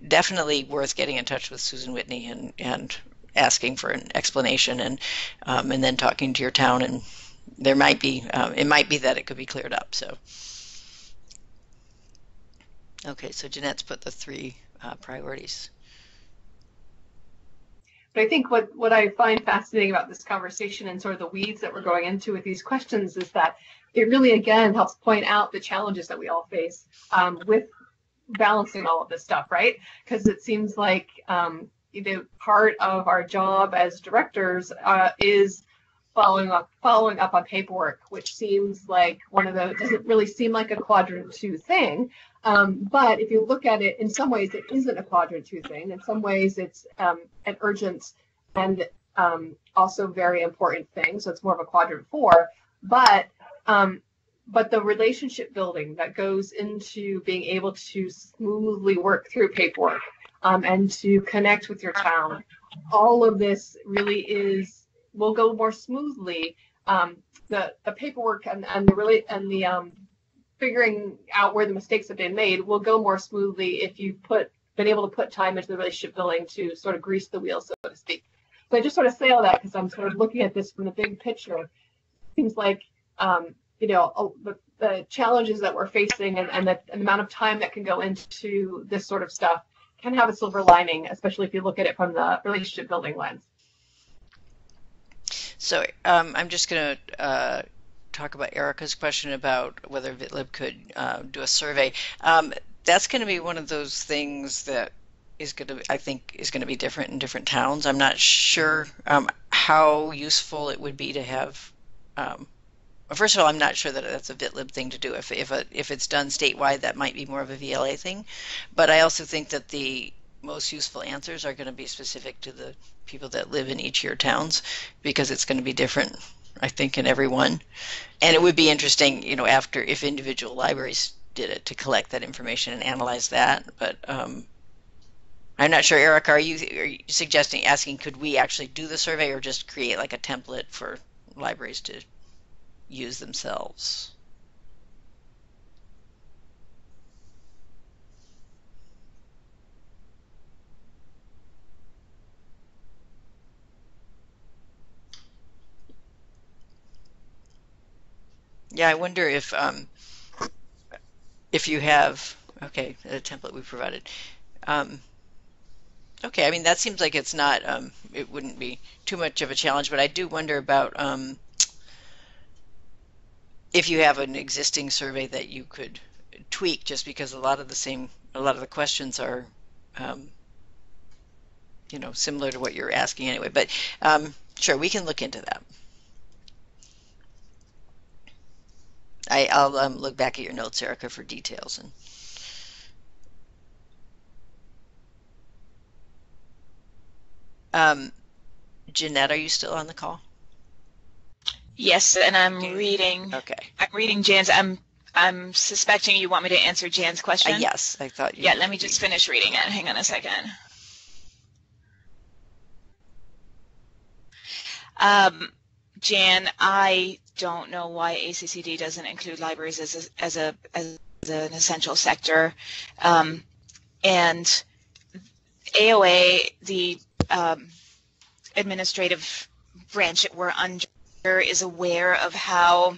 definitely worth getting in touch with Susan Whitney and asking for an explanation, and then talking to your town, and there might be it might be that it could be cleared up. So okay, so Jeanette's put the 3 priorities. But I think what I find fascinating about this conversation and sort of the weeds that we're going into with these questions is that it really, again, helps point out the challenges that we all face with balancing all of this stuff, right? Because it seems like part of our job as directors is following up on paperwork, which seems like doesn't really seem like a quadrant 2 thing. But if you look at it, in some ways it isn't a quadrant 2 thing. In some ways it's an urgent and also very important thing. So it's more of a quadrant 4. But the relationship building that goes into being able to smoothly work through paperwork and to connect with your town, all of this really will go more smoothly. The paperwork and the figuring out where the mistakes have been made will go more smoothly if you've been able to put time into the relationship building to sort of grease the wheel, so to speak. So I just sort of say all that because I'm sort of looking at this from the big picture. It seems like the challenges that we're facing and the amount of time that can go into this sort of stuff can have a silver lining, especially if you look at it from the relationship building lens. So I'm just going to talk about Erica's question about whether VTLIB could do a survey. That's going to be one of those things that I think is going to be different in different towns. I'm not sure how useful it would be to have. First of all, I'm not sure that that's a VTLIB thing to do. If it's done statewide, that might be more of a VLA thing. But I also think that the most useful answers are going to be specific to the people that live in each of your towns, because it's going to be different, I think, in every one. And it would be interesting, if individual libraries did it, to collect that information and analyze that. But I'm not sure, Erica, are you asking could we actually do the survey or just create like a template for libraries to use themselves? Yeah, I wonder if you have, okay, the template we provided. Um, okay, I mean, that seems like it's not, it wouldn't be too much of a challenge, but I do wonder about if you have an existing survey that you could tweak, just because a lot of the questions are, um, similar to what you're asking anyway. But sure, we can look into that. I'll look back at your notes, Erica, for details. And Jeanette, are you still on the call? Yes, and I'm reading. Okay. I'm reading Jan's. I'm suspecting you want me to answer Jan's question. Yes, I thought you. Yeah, let me just finish reading it. Hang on a second. Jan, I don't know why ACCD doesn't include libraries as an essential sector, and AOA, the administrative branch that we're under, is aware of how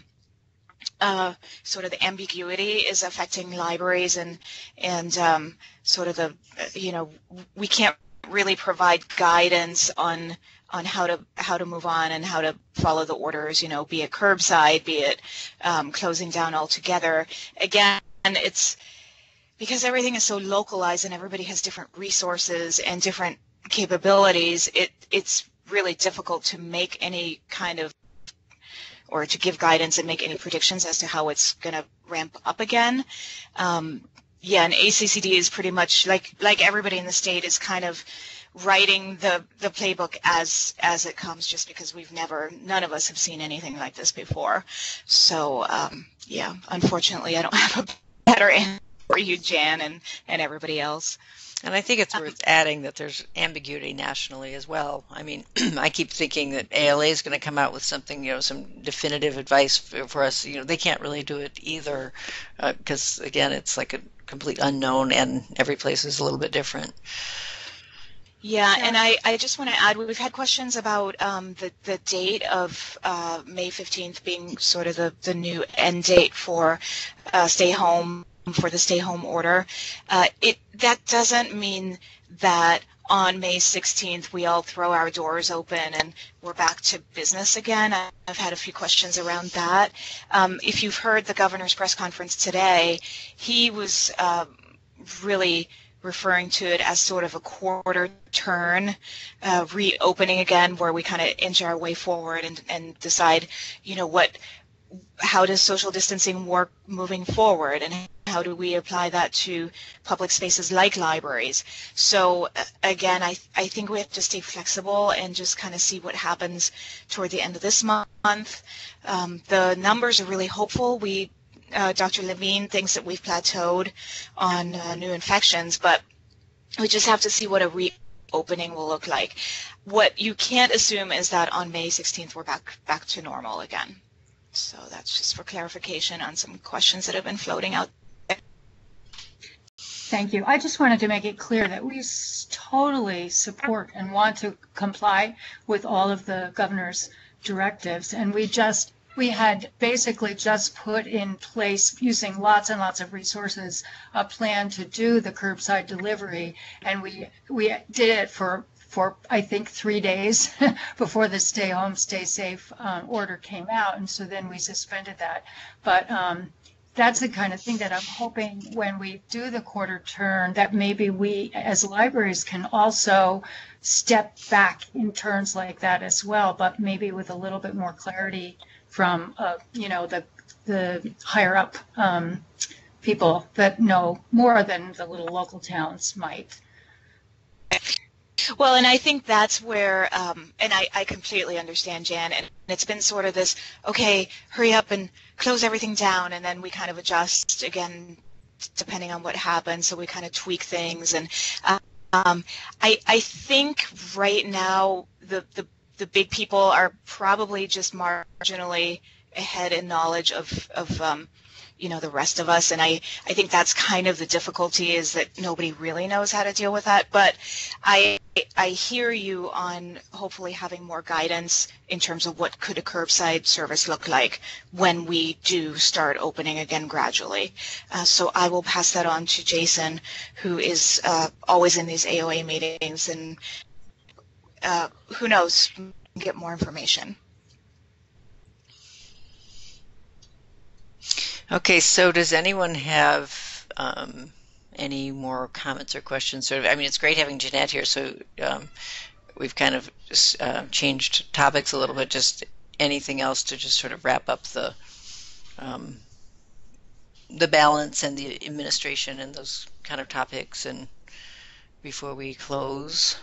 sort of the ambiguity is affecting libraries, and sort of the we can't really provide guidance on how to move on and how to follow the orders, be it curbside, be it closing down altogether. Again, it's because everything is so localized and everybody has different resources and different capabilities, it's really difficult to make any kind of, or to give guidance and make any predictions as to how it's going to ramp up again. Yeah, and ACCD is pretty much like everybody in the state is kind of writing the playbook as it comes, just because none of us have seen anything like this before. So yeah, unfortunately, I don't have a better answer for you, Jan, and everybody else. And I think it's worth adding that there's ambiguity nationally as well. I mean, I keep thinking that ALA is going to come out with something, some definitive advice for us. They can't really do it either, because again, it's like a complete unknown, and every place is a little bit different. Yeah, and I just want to add, we've had questions about the date of May 15th being sort of the new end date for the stay home order. That doesn't mean that on May 16th we all throw our doors open and we're back to business again. I've had a few questions around that. If you've heard the governor's press conference today, he was really referring to it as sort of a quarter turn, reopening again, where we kind of inch our way forward and decide, how does social distancing work moving forward, and how do we apply that to public spaces like libraries. So again, I think we have to stay flexible and just kind of see what happens toward the end of this month. The numbers are really hopeful. Dr. Levine thinks that we've plateaued on new infections, but we just have to see what a reopening will look like. What you can't assume is that on May 16th we're back to normal again. So that's just for clarification on some questions that have been floating out there. Thank you. I just wanted to make it clear that we totally support and want to comply with all of the governor's directives, and we had basically just put in place, using lots and lots of resources, a plan to do the curbside delivery, and we did it for I think 3 days before the stay home, stay safe order came out, and so then we suspended that. But that's the kind of thing that I'm hoping when we do the quarter turn, that maybe we as libraries can also step back in turns like that as well, but maybe with a little bit more clarity from the higher up people that know more than the little local towns might. Well, and I think that's where, and I completely understand, Jan, and it's been sort of this, okay, hurry up and close everything down, and then we kind of adjust again depending on what happens, so we kind of tweak things. And I think right now the big people are probably just marginally ahead in knowledge of the rest of us. And I think that's kind of the difficulty, is that nobody really knows how to deal with that. But I hear you on hopefully having more guidance in terms of what could a curbside service look like when we do start opening again gradually. So I will pass that on to Jason, who is always in these AOA meetings, and who knows, get more information. Okay, so does anyone have any more comments or questions? It's great having Jeanette here, so we've kind of changed topics a little bit. Just anything else to just sort of wrap up the balance and the administration and those kind of topics, and before we close.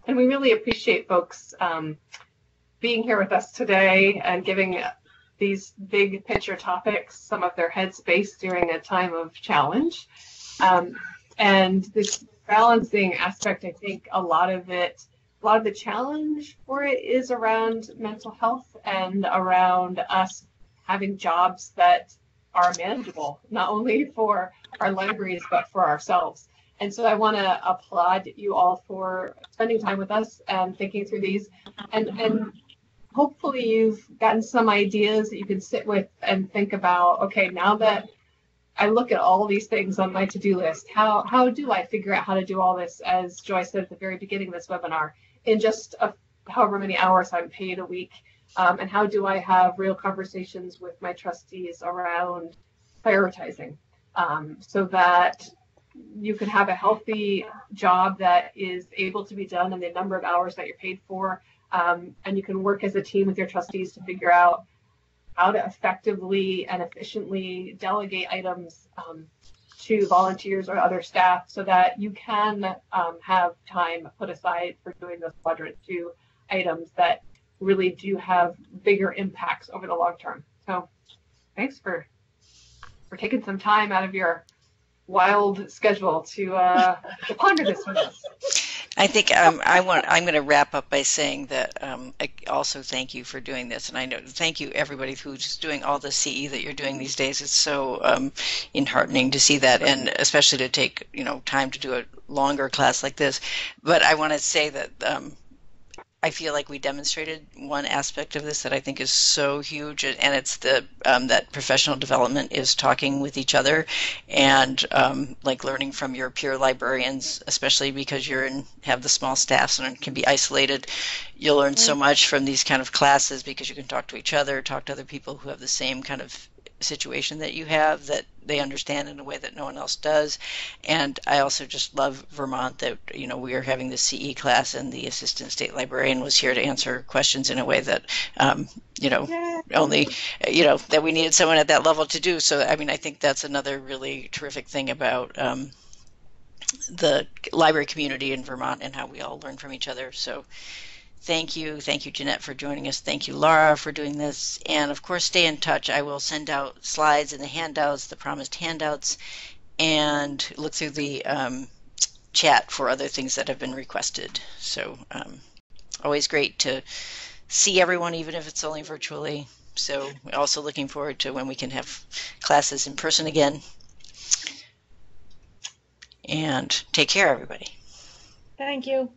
And we really appreciate folks being here with us today and giving these big picture topics some of their headspace during a time of challenge. And this balancing aspect, I think a lot of the challenge for it is around mental health and around us having jobs that are manageable, not only for our libraries, but for ourselves. And so I want to applaud you all for spending time with us and thinking through these. And hopefully you've gotten some ideas that you can sit with and think about, okay, now that I look at all these things on my to-do list, how do I figure out how to do all this, as Joy said at the very beginning of this webinar, in just however many hours I'm paid a week? And how do I have real conversations with my trustees around prioritizing, so that you can have a healthy job that is able to be done in the number of hours that you're paid for, and you can work as a team with your trustees to figure out how to effectively and efficiently delegate items to volunteers or other staff, so that you can have time put aside for doing those quadrant 2 items that really do have bigger impacts over the long term. So thanks for taking some time out of your wild schedule to ponder this with us. I think I'm going to wrap up by saying that I also thank you for doing this, and I know thank you everybody who's doing all the CE that you're doing these days. It's so enheartening to see that, and especially to take time to do a longer class like this. But I want to say that I feel like we demonstrated one aspect of this that I think is so huge, and it's that professional development is talking with each other and like learning from your peer librarians, especially because have the small staffs and can be isolated. You'll learn so much from these kind of classes because you can talk to each other, talk to other people who have the same kind of situation that you have, that they understand in a way that no one else does. And I also just love Vermont, that we are having the CE class, and the assistant state librarian was here to answer questions in a way that only that we needed someone at that level to do. So I think that's another really terrific thing about the library community in Vermont and how we all learn from each other. So thank you, Jeanette, for joining us. Thank you, Lara, for doing this. And of course, stay in touch. I will send out slides and the handouts, the promised handouts, and look through the chat for other things that have been requested. So always great to see everyone, even if it's only virtually. So also looking forward to when we can have classes in person again. And take care, everybody. Thank you.